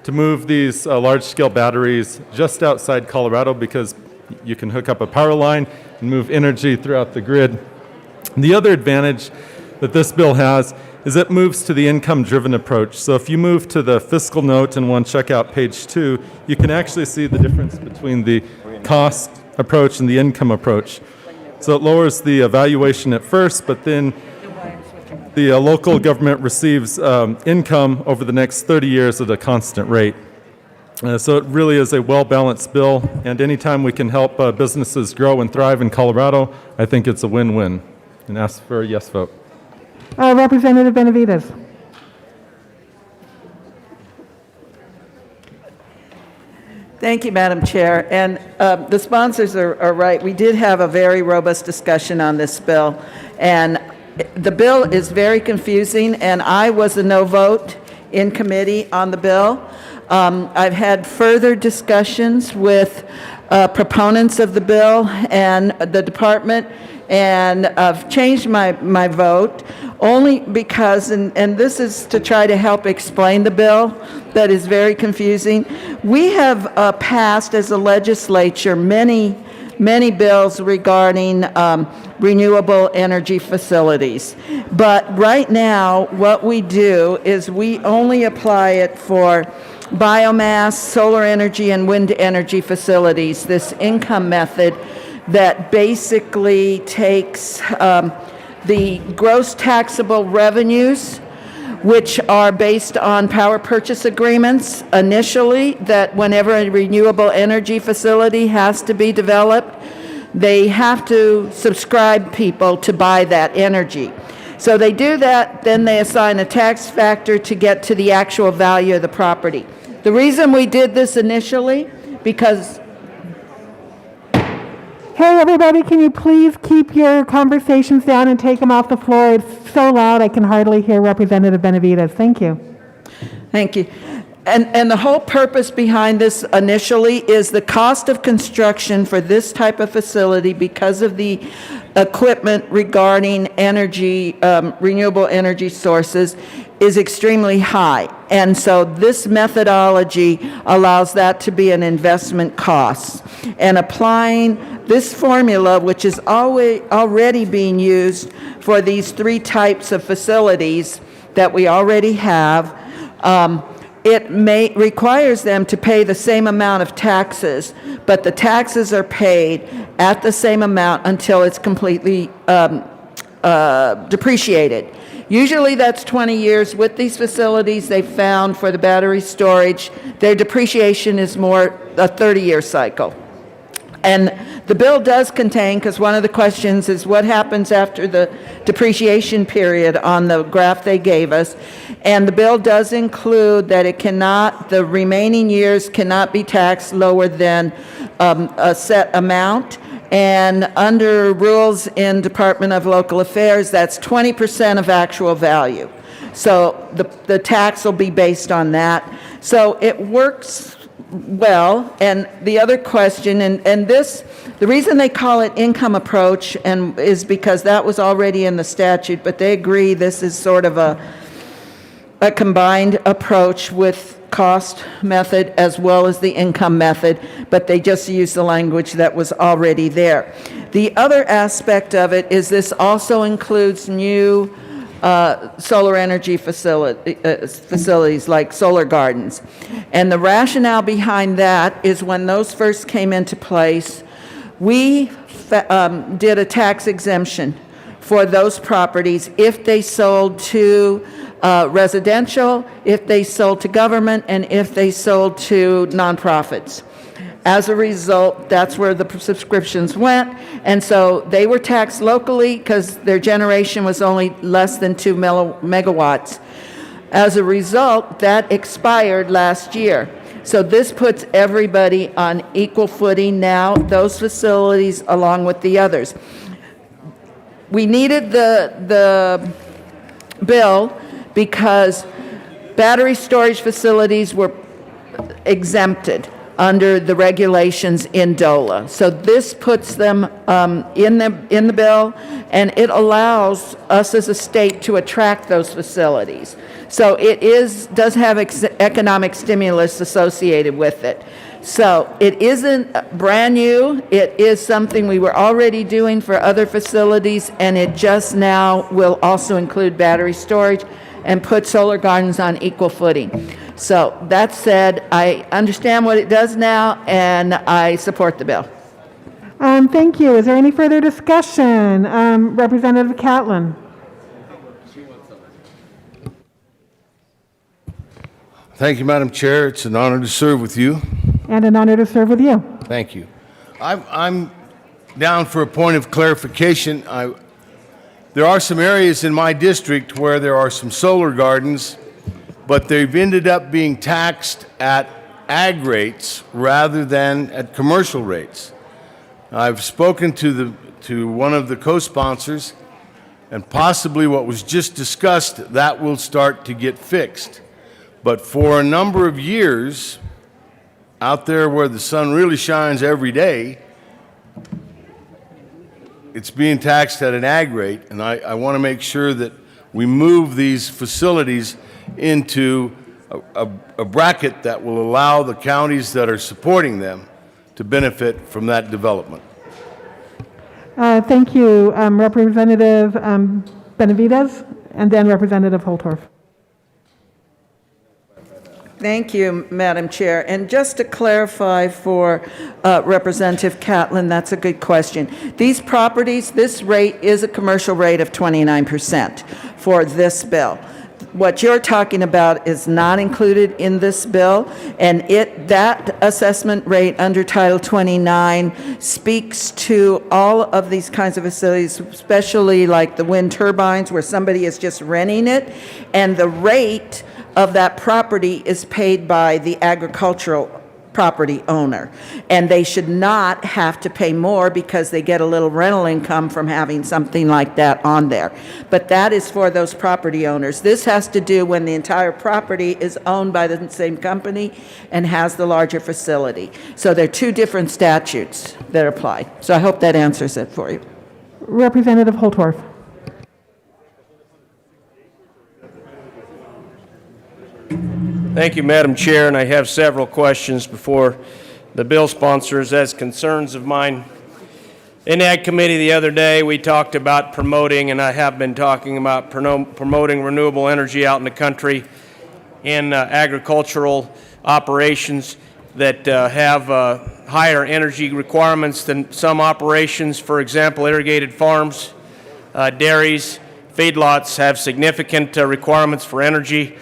to move these large-scale batteries just outside Colorado because you can hook up a power line and move energy throughout the grid. The other advantage that this bill has is it moves to the income-driven approach. So if you move to the fiscal note and want to check out page 2, you can actually see the difference between the cost approach and the income approach. So it lowers the valuation at first, but then the local government receives income over the next 30 years at a constant rate. So it really is a well-balanced bill, and anytime we can help businesses grow and thrive in Colorado, I think it's a win-win. And ask for a yes vote. Representative Benavides. Thank you, Madam Chair. And the sponsors are right. We did have a very robust discussion on this bill. And the bill is very confusing, and I was a no vote in committee on the bill. I've had further discussions with proponents of the bill and the department, and I've changed my vote only because, and this is to try to help explain the bill that is very confusing. We have passed as a legislature many bills regarding renewable energy facilities. But right now, what we do is we only apply it for biomass, solar energy, and wind energy facilities, this income method that basically takes the gross taxable revenues, which are based on power purchase agreements initially, that whenever a renewable energy facility has to be developed, they have to subscribe people to buy that energy. So they do that, then they assign a tax factor to get to the actual value of the property. The reason we did this initially, because Hey, everybody, can you please keep your conversations down and take them off the floor? It's so loud I can hardly hear Representative Benavides. Thank you. Thank you. And the whole purpose behind this initially is the cost of construction for this type of facility, because of the equipment regarding energy, renewable energy sources, is extremely high. And so this methodology allows that to be an investment cost. And applying this formula, which is already being used for these three types of facilities that we already have, it requires them to pay the same amount of taxes, but the taxes are paid at the same amount until it's completely depreciated. Usually that's 20 years. With these facilities, they found for the battery storage, their depreciation is more a 30-year cycle. And the bill does contain, because one of the questions is what happens after the depreciation period on the graph they gave us. And the bill does include that it cannot, the remaining years cannot be taxed lower than a set amount. And under rules in Department of Local Affairs, that's 20% of actual value. So the tax will be based on that. So it works well. And the other question, and this, the reason they call it income approach and is because that was already in the statute, but they agree this is sort of a combined approach with cost method as well as the income method, but they just use the language that was already there. The other aspect of it is this also includes new solar energy facilities like solar gardens. And the rationale behind that is when those first came into place, we did a tax exemption for those properties if they sold to residential, if they sold to government, and if they sold to nonprofits. As a result, that's where the subscriptions went, and so they were taxed locally because their generation was only less than 2 megawatts. As a result, that expired last year. So this puts everybody on equal footing now, those facilities along with the others. We needed the bill because battery storage facilities were exempted under the regulations in DOLA. So this puts them in the bill, and it allows us as a state to attract those facilities. So it does have economic stimulus associated with it. So it isn't brand new. It is something we were already doing for other facilities, and it just now will also include battery storage and put solar gardens on equal footing. So that said, I understand what it does now, and I support the bill. Thank you. Is there any further discussion? Representative Catlin. Thank you, Madam Chair. It's an honor to serve with you. And an honor to serve with you. Thank you. I'm down for a point of clarification. There are some areas in my district where there are some solar gardens, but they've ended up being taxed at ag rates rather than at commercial rates. I've spoken to one of the co-sponsors, and possibly what was just discussed, that will start to get fixed. But for a number of years, out there where the sun really shines every day, it's being taxed at an ag rate, and I want to make sure that we move these facilities into a bracket that will allow the counties that are supporting them to benefit from that development. Thank you, Representative Benavides, and then Representative Holtorf. Thank you, Madam Chair. And just to clarify for Representative Catlin, that's a good question. These properties, this rate is a commercial rate of 29% for this bill. What you're talking about is not included in this bill, and that assessment rate under Title 29 speaks to all of these kinds of facilities, especially like the wind turbines where somebody is just renting it, and the rate of that property is paid by the agricultural property owner. And they should not have to pay more because they get a little rental income from having something like that on there. But that is for those property owners. This has to do when the entire property is owned by the same company and has the larger facility. So there are two different statutes that apply. So I hope that answers it for you. Representative Holtorf. Thank you, Madam Chair, and I have several questions before the bill sponsors as concerns of mine. In Ag Committee the other day, we talked about promoting, and I have been talking about promoting renewable energy out in the country in agricultural operations that have higher energy requirements than some operations. For example, irrigated farms, dairies, feedlots have significant requirements for energy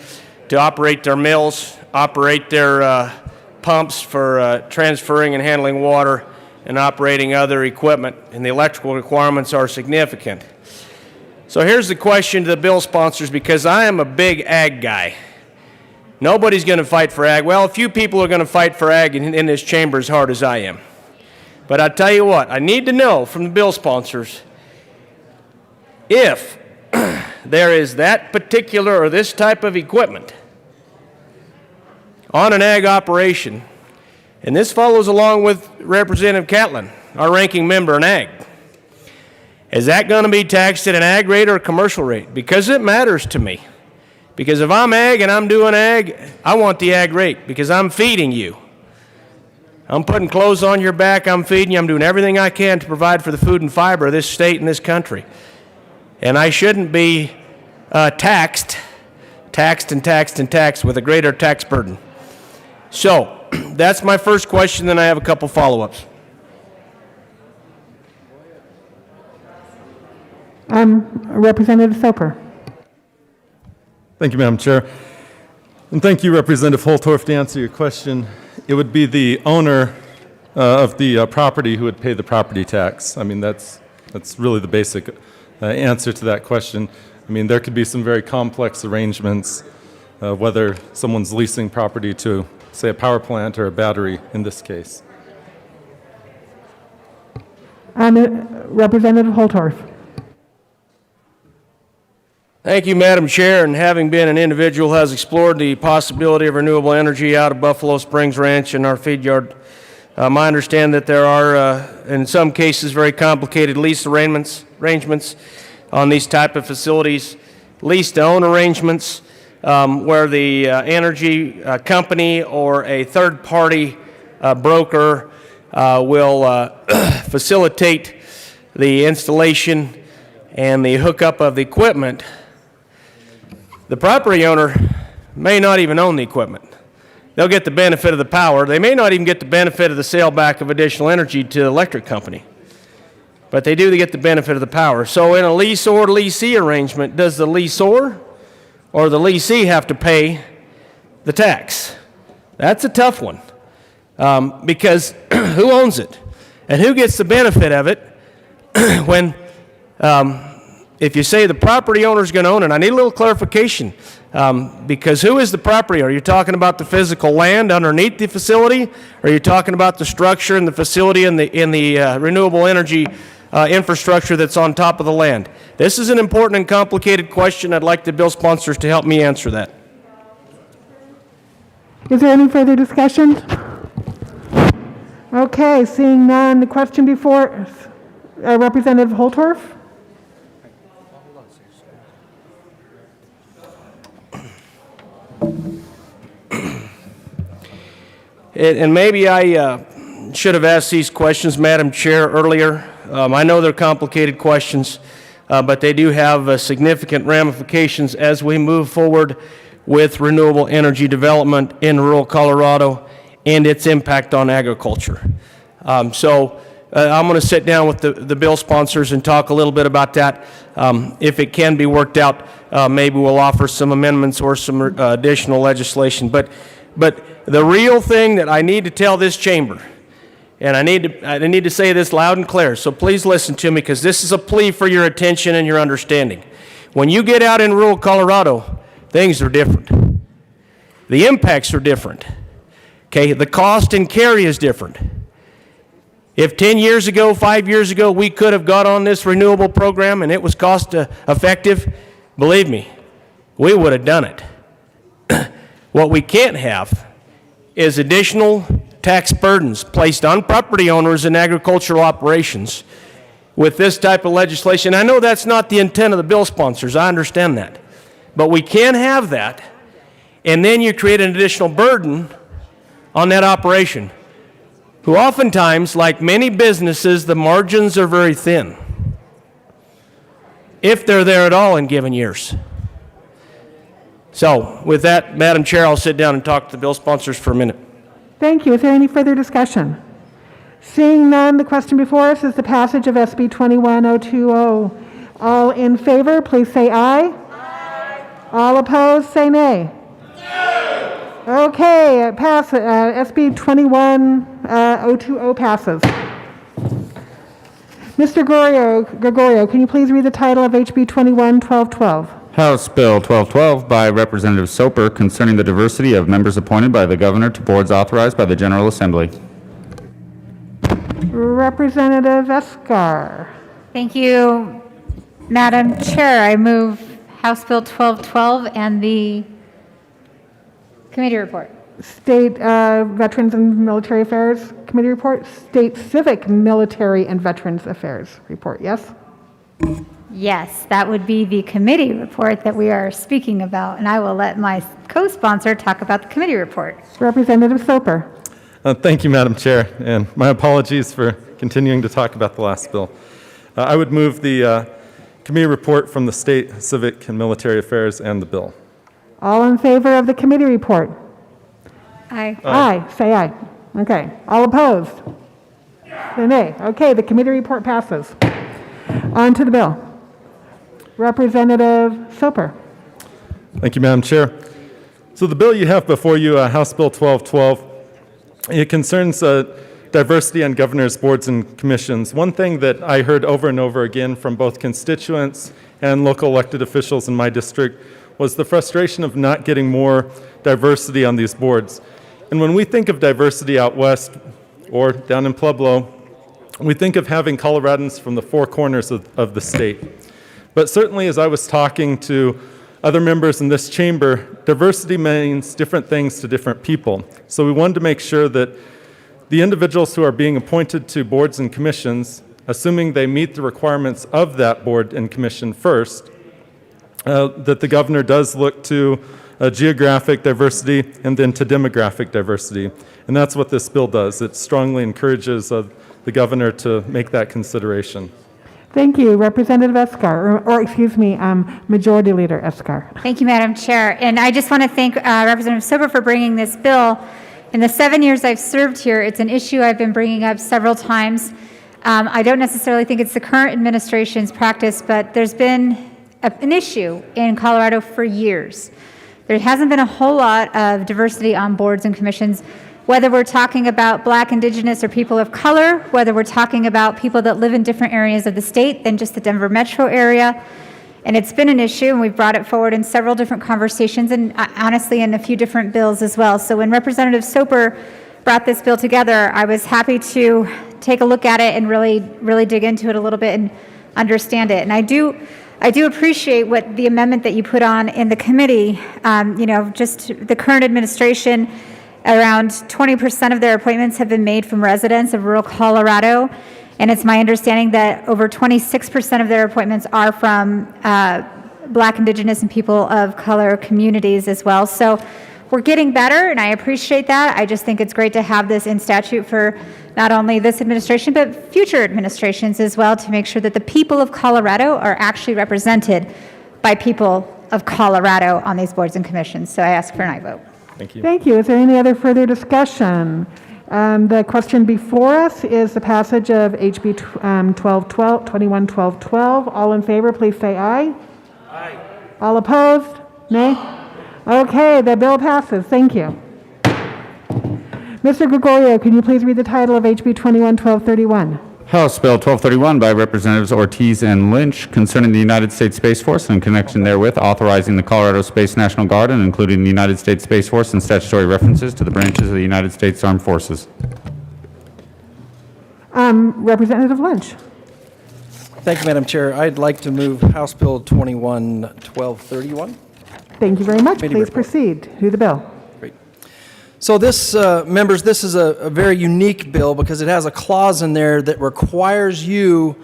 to operate their mills, operate their pumps for transferring and handling water, and operating other equipment, and the electrical requirements are significant. So here's the question to the bill sponsors, because I am a big ag guy. Nobody's going to fight for ag. Well, a few people are going to fight for ag in this chamber as hard as I am. But I tell you what, I need to know from the bill sponsors if there is that particular or this type of equipment on an ag operation, and this follows along with Representative Catlin, our ranking member in ag. Is that going to be taxed at an ag rate or a commercial rate? Because it matters to me. Because if I'm ag and I'm doing ag, I want the ag rate because I'm feeding you. I'm putting clothes on your back, I'm feeding you, I'm doing everything I can to provide for the food and fiber of this state and this country. And I shouldn't be taxed with a greater tax burden. So, that's my first question, then I have a couple follow-ups. Representative Soper. Thank you, Madam Chair. And thank you, Representative Holtorf, to answer your question. It would be the owner of the property who would pay the property tax. I mean, that's really the basic answer to that question. I mean, there could be some very complex arrangements, whether someone's leasing property to, say, a power plant or a battery in this case. Representative Holtorf. Thank you, Madam Chair, and having been an individual who has explored the possibility of renewable energy out of Buffalo Springs Ranch and our feed yard, I understand that there are, in some cases, very complicated lease arrangements on these type of facilities, lease-to-own arrangements, where the energy company or a third-party broker will facilitate the installation and the hookup of the equipment. The property owner may not even own the equipment. They'll get the benefit of the power. They may not even get the benefit of the sale back of additional energy to the electric company. But they do get the benefit of the power. So in a leaseor-leasee arrangement, does the leaseor or the leasee have to pay the tax? That's a tough one. Because who owns it? And who gets the benefit of it when... if you say the property owner is going to own it, I need a little clarification, because who is the property owner? Are you talking about the physical land underneath the facility? Or are you talking about the structure and the facility and the renewable energy infrastructure that's on top of the land? This is an important and complicated question. I'd like the bill sponsors to help me answer that. Is there any further discussion? Okay, seeing none, the question before Representative Holtorf. And maybe I should have asked these questions, Madam Chair, earlier. I know they're complicated questions, but they do have significant ramifications as we move forward with renewable energy development in rural Colorado and its impact on agriculture. So I'm going to sit down with the bill sponsors and talk a little bit about that. If it can be worked out, maybe we'll offer some amendments or some additional legislation. But the real thing that I need to tell this chamber, and I need to say this loud and clear, so please listen to me, because this is a plea for your attention and your understanding. When you get out in rural Colorado, things are different. The impacts are different. Okay, the cost and carry is different. If 10 years ago, 5 years ago, we could have got on this renewable program and it was cost effective, believe me, we would have done it. What we can't have is additional tax burdens placed on property owners in agricultural operations with this type of legislation. I know that's not the intent of the bill sponsors. I understand that. But we can't have that, and then you create an additional burden on that operation, who oftentimes, like many businesses, the margins are very thin, if they're there at all in given years. So, with that, Madam Chair, I'll sit down and talk to the bill sponsors for a minute. Thank you. Is there any further discussion? Seeing none, the question before us is the passage of SB 21020. All in favor, please say aye. Aye. All opposed, say nay. Nay. Okay, it passes. SB 21020 passes. Mr. Gregorio, can you please read the title of HB 21-1212? House Bill 1212 by Representative Soper concerning the diversity of members appointed by the governor to boards authorized by the General Assembly. Representative Escar. Thank you, Madam Chair. I move House Bill 1212 and the committee report. State Veterans and Military Affairs Committee report. State Civic, Military, and Veterans Affairs report. Yes? Yes, that would be the committee report that we are speaking about, and I will let my co-sponsor talk about the committee report. Representative Soper. Thank you, Madam Chair, and my apologies for continuing to talk about the last bill. I would move the committee report from the State Civic and Military Affairs and the bill. All in favor of the committee report? Aye. Aye. Say aye. Okay. All opposed? Say nay. Okay, the committee report passes. On to the bill. Representative Soper. Thank you, Madam Chair. So the bill you have before you, House Bill 1212, it concerns diversity on governors, boards, and commissions. One thing that I heard over and over again from both constituents and local elected officials in my district was the frustration of not getting more diversity on these boards. And when we think of diversity out west or down in Pueblo, we think of having Coloradans from the four corners of the state. But certainly as I was talking to other members in this chamber, diversity means different things to different people. So we wanted to make sure that the individuals who are being appointed to boards and commissions, assuming they meet the requirements of that board and commission first, that the governor does look to geographic diversity and then to demographic diversity. And that's what this bill does. It strongly encourages the governor to make that consideration. Thank you, Representative Escar, or excuse me, Majority Leader Escar. Thank you, Madam Chair. And I just want to thank Representative Soper for bringing this bill. In the 7 years I've served here, it's an issue I've been bringing up several times. I don't necessarily think it's the current administration's practice, but there's been an issue in Colorado for years. There hasn't been a whole lot of diversity on boards and commissions, whether we're talking about Black, Indigenous, or people of color, whether we're talking about people that live in different areas of the state than just the Denver metro area. And it's been an issue, and we've brought it forward in several different conversations, and honestly in a few different bills as well. So when Representative Soper brought this bill together, I was happy to take a look at it and really dig into it a little bit and understand it. And I do appreciate what the amendment that you put on in the committee. Just the current administration, around 20% of their appointments have been made from residents of rural Colorado. And it's my understanding that over 26% of their appointments are from Black, Indigenous, and people of color communities as well. So we're getting better, and I appreciate that. I just think it's great to have this in statute for not only this administration, but future administrations as well, to make sure that the people of Colorado are actually represented by people of Colorado on these boards and commissions. So I ask for an aye vote. Thank you. Thank you. Is there any other further discussion? The question before us is the passage of HB 21-1212. All in favor, please say aye. Aye. All opposed? Nay? Okay, the bill passes. Thank you. Mr. Gregorio, can you please read the title of HB 21-1231? House Bill 1231 by Representatives Ortiz and Lynch concerning the United States Space Force and in connection therewith authorizing the Colorado Space National Guard and including the United States Space Force and statutory references to the branches of the United States Armed Forces. Representative Lynch. Thank you, Madam Chair. I'd like to move House Bill 21-1231. Thank you very much. Committee Please report. proceed. To the bill. Great. So this, members, this is a very unique bill because it has a clause in there that requires you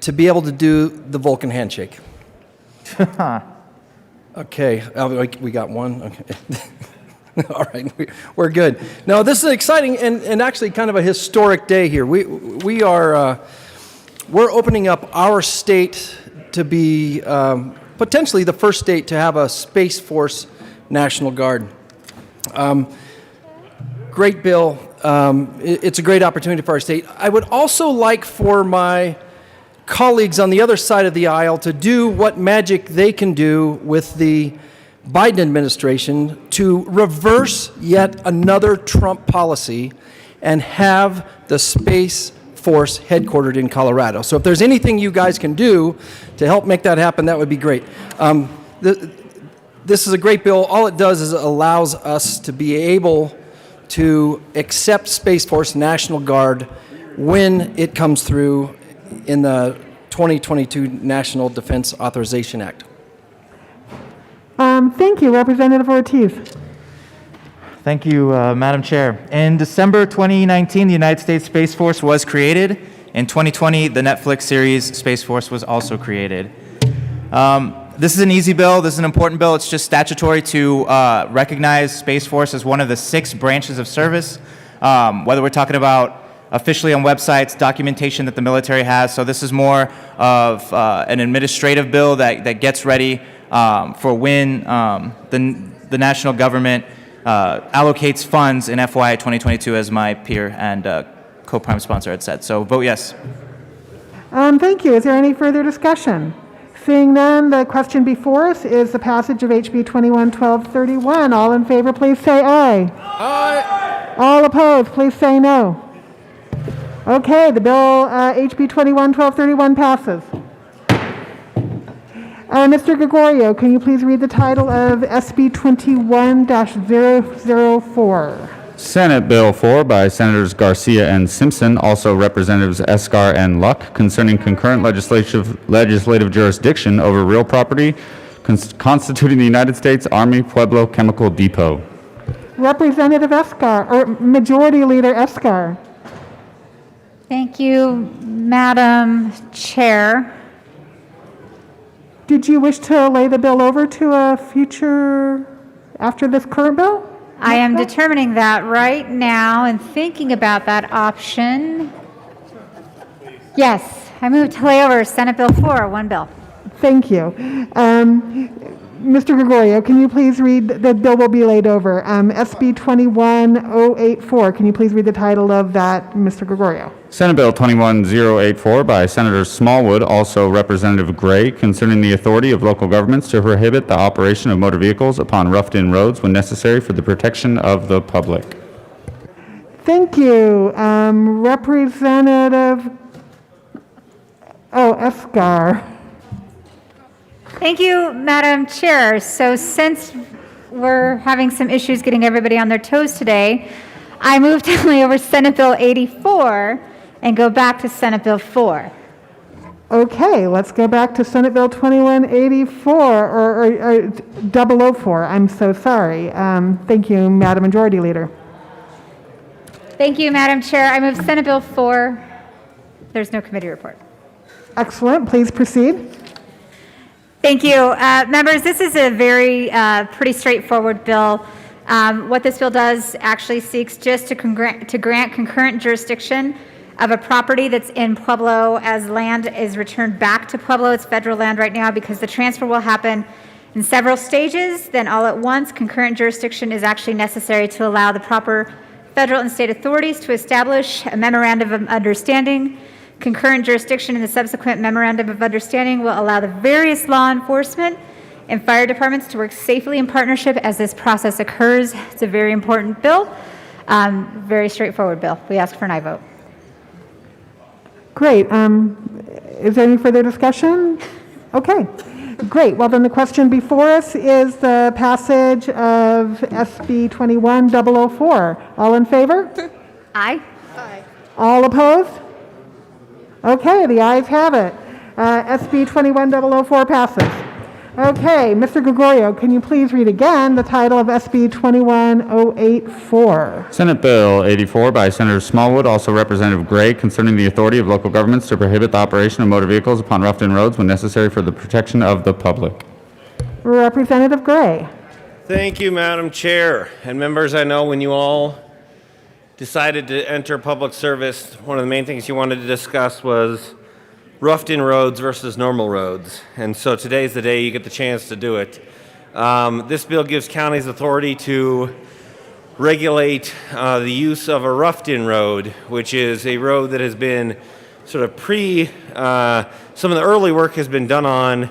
to be able to do the Vulcan handshake. Okay, we got one. Okay. All right, we're good. No, this is exciting and actually kind of a historic day here. We're opening up our state to be potentially the first state to have a Space Force National Guard. Great bill. It's a great opportunity for our state. I would also like for my colleagues on the other side of the aisle to do what magic they can do with the Biden administration to reverse yet another Trump policy and have the Space Force headquartered in Colorado. So if there's anything you guys can do to help make that happen, that would be great. This is a great bill. All it does is it allows us to be able to accept Space Force National Guard when it comes through in the 2022 National Defense Authorization Act. Thank you, Representative Ortiz. Thank you, Madam Chair. In December 2019, the United States Space Force was created. In 2020, the Netflix series Space Force was also created. This is an easy bill. This is an important bill. It's just statutory to recognize Space Force as one of the 6 branches of service, whether we're talking about officially on websites, documentation that the military has. So this is more of an administrative bill that gets ready for when the national government allocates funds in FY 2022, as my peer and co-prime sponsor had said. So vote yes. Thank you. Is there any further discussion? Seeing none, the question before us is the passage of HB 21-1231. All in favor, please say aye. Aye. All opposed, please say no. Okay, the bill HB 21-1231 passes. Mr. Gregorio, can you please read the title of SB 21-004? Senate Bill 4 by Senators Garcia and Simpson, also Representatives Escar and Luck, concerning concurrent legislative jurisdiction over real property constituting the United States Army Pueblo Chemical Depot. Representative Escar, or Majority Leader Escar. Thank you, Madam Chair. Did you wish to lay the bill over to a future, after this current bill? I am determining that right now and thinking about that option. Yes, I move to lay over Senate Bill 4, one bill. Thank you. Mr. Gregorio, can you please read, the bill will be laid over. SB 21084, can you please read the title of that, Mr. Gregorio? Senate Bill 21084 by Senators Smallwood, also Representative Gray, concerning the authority of local governments to prohibit the operation of motor vehicles upon roughed-in roads when necessary for the protection of the public. Thank you. Representative, Escar. Thank you, Madam Chair. So since we're having some issues getting everybody on their toes today, I move to lay over Senate Bill 84 and go back to Senate Bill 4. Okay, let's go back to Senate Bill 2184, or 004. I'm so sorry. Thank you, Madam Majority Leader. Thank you, Madam Chair. I move Senate Bill 4. There's no committee report. Excellent. Please proceed. Thank you. Members, this is a very pretty straightforward bill. What this bill does actually seeks just to grant concurrent jurisdiction of a property that's in Pueblo as land is returned back to Pueblo. It's federal land right now because the transfer will happen in several stages, then all at once. Concurrent jurisdiction is actually necessary to allow the proper federal and state authorities to establish a memorandum of understanding. Concurrent jurisdiction in the subsequent memorandum of understanding will allow the various law enforcement and fire departments to work safely in partnership as this process occurs. It's a very important bill, very straightforward bill. We ask for an aye vote. Great. Is there any further discussion? Okay. Great. Well, then the question before us is the passage of SB 21004. All in favor? Aye. Aye. All opposed? Okay, the ayes have it. SB 21004 passes. Okay, Mr. Gregorio, can you please read again the title of SB 21084? Senate Bill 84 by Senator Smallwood, also Representative Gray, concerning the authority of local governments to prohibit the operation of motor vehicles upon roughed-in roads when necessary for the protection of the public. Representative Gray. Thank you, Madam Chair. And members, I know when you all decided to enter public service, one of the main things you wanted to discuss was roughed-in roads versus normal roads. And so today's the day you get the chance to do it. This bill gives counties authority to regulate the use of a roughed-in road, which is a road that has been sort of some of the early work has been done on,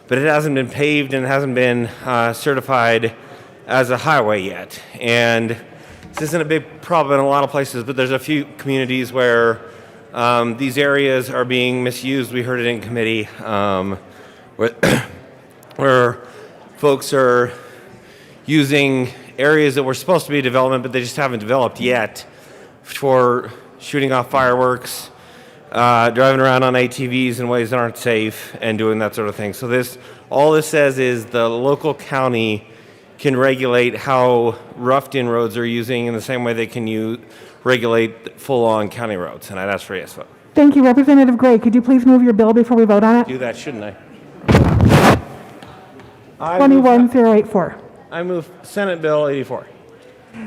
but it hasn't been paved and it hasn't been certified as a highway yet. And this isn't a big problem in a lot of places, but there's a few communities where These areas are being misused. We heard it in committee, where folks are using areas that were supposed to be development, but they just haven't developed yet, for shooting off fireworks, driving around on ATVs in ways that aren't safe, and doing that sort of thing. So all this says is the local county can regulate how roughed-in roads are using in the same way they can regulate full-on county roads. And I'd ask for a yes vote. Thank you. Representative Gray, could you please move your bill before we vote on it? Do that, shouldn't I? 21084. I move Senate Bill 84.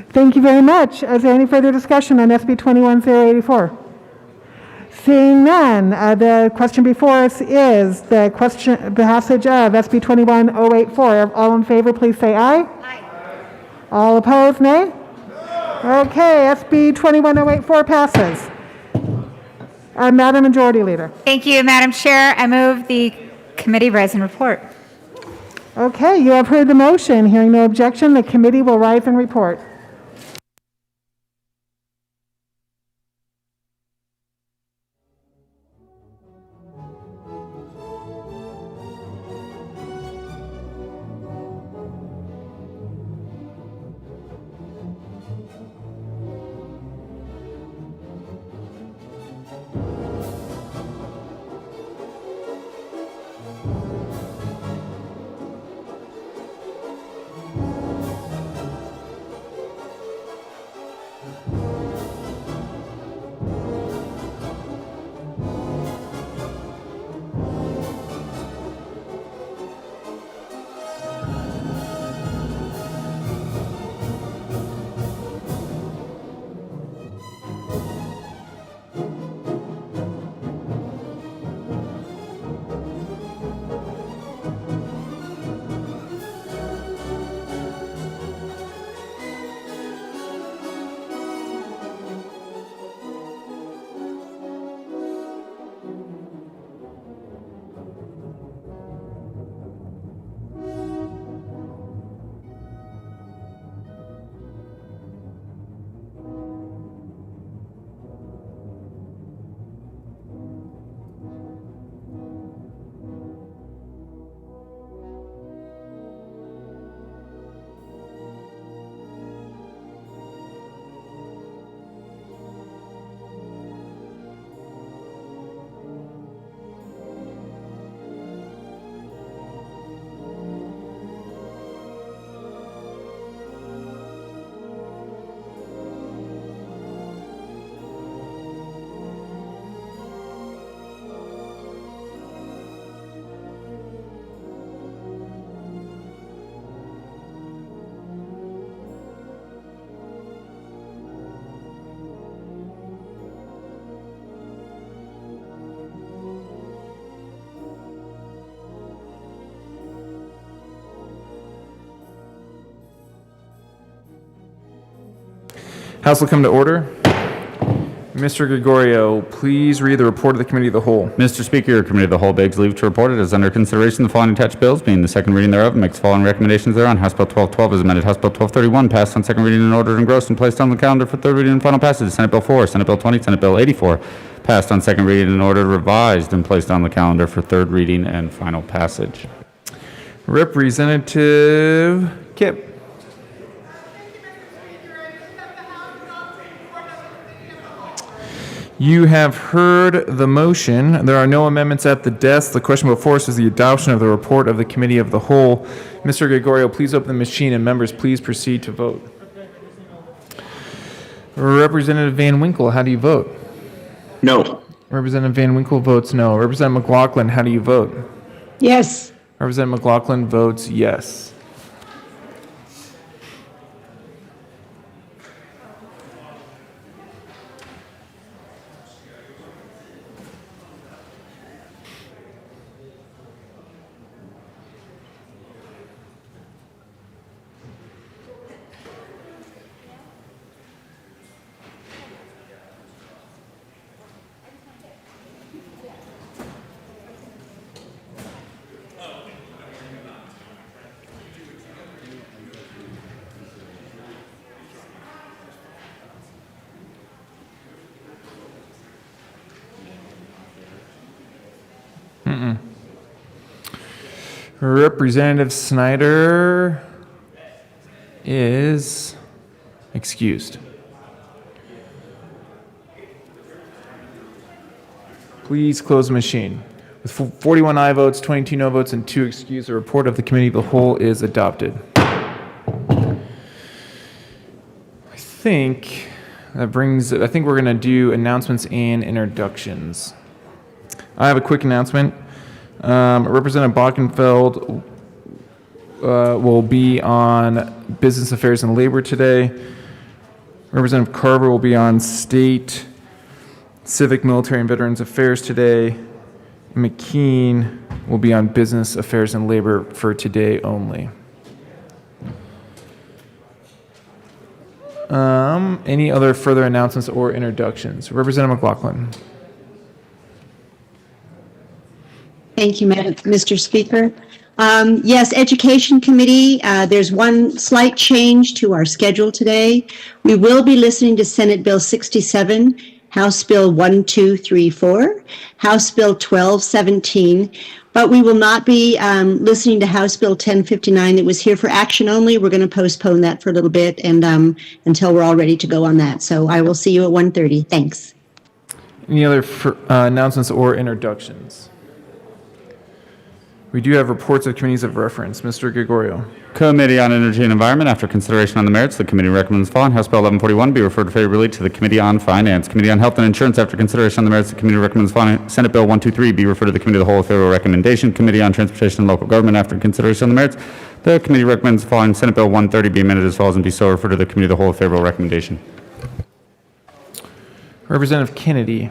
Thank you very much. Is there any further discussion on SB 21084? Seeing none, the question before us is the passage of SB 21084. All in favor, please say aye. Aye. All opposed, nay? Okay, SB 21084 passes. Madam Majority Leader. Thank you, Madam Chair. I move the committee rise and report. Okay, you have heard the motion. Hearing no objection, the committee will rise and report. House will come to order. Mr. Gregorio, please read the report of the Committee of the Whole. Mr. Speaker, your Committee of the Whole begs leave to report it as under consideration the following attached bills, being the second reading thereof, and makes the following recommendations thereon. House Bill 1212 is amended. House Bill 1231 passed on second reading and ordered engrossed and placed on the calendar for third reading and final passage. Senate Bill 4, Senate Bill 20, Senate Bill 84 passed on second reading and ordered revised and placed on the calendar for third reading and final passage. Representative Kipp. You have heard the motion. There are no amendments at the desk. The question before us is the adoption of the report of the Committee of the Whole. Mr. Gregorio, please open the machine, and members, please proceed to vote. Representative Van Winkle, how do you vote? No. Representative Van Winkle votes no. Representative McLaughlin, how do you vote? Yes. Representative McLaughlin votes yes. Representative Snyder is excused. Please close the machine. With 41 aye votes, 22 no votes, and 2 excused, the report of the committee of the whole is adopted. I think we're going to do announcements and introductions. I have a quick announcement. Representative Bockenfeld will be on Business Affairs and Labor today. Representative Carver will be on State, Civic, Military, and Veterans Affairs today. McKean will be on Business Affairs and Labor for today only. Any other further announcements or introductions? Representative McLaughlin. Thank you, Mr. Speaker. Yes, Education Committee, there's one slight change to our schedule today. We will be listening to Senate Bill 67, House Bill 1234, House Bill 1217, but we will not be listening to House Bill 1059 that was here for action only. We're going to postpone that for a little bit and until we're all ready to go on that. So I will see you at 1:30. Thanks. Any other announcements or introductions? We do have reports of committees of reference. Mr. Gregorio. Committee on Energy and Environment, after consideration on the merits, the committee recommends the following. House Bill 1141 be referred favorably to the Committee on Finance. Committee on Health and Insurance, after consideration on the merits, the committee recommends the following. Senate Bill 123 be referred to the Committee of the Whole with favorable recommendation. Committee on Transportation and Local Government, after consideration on the merits, the committee recommends the following. Senate Bill 130 be amended as follows and be so referred to the Committee of the Whole with favorable recommendation. Representative Kennedy.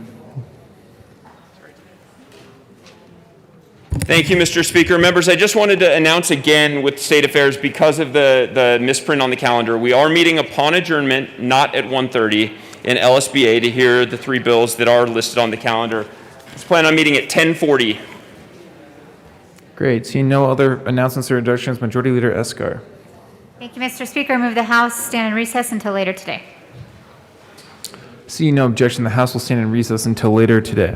Thank you, Mr. Speaker. Members, I just wanted to announce again with State Affairs, because of the misprint on the calendar, we are meeting upon adjournment, not at 1:30 in LSBA to hear the 3 bills that are listed on the calendar. Let's plan on meeting at 10:40. Great. Seeing no other announcements or introductions, Majority Leader Escar. Thank you, Mr. Speaker. I move the House stand in recess until later today. Seeing no objection, the House will stand in recess until later today.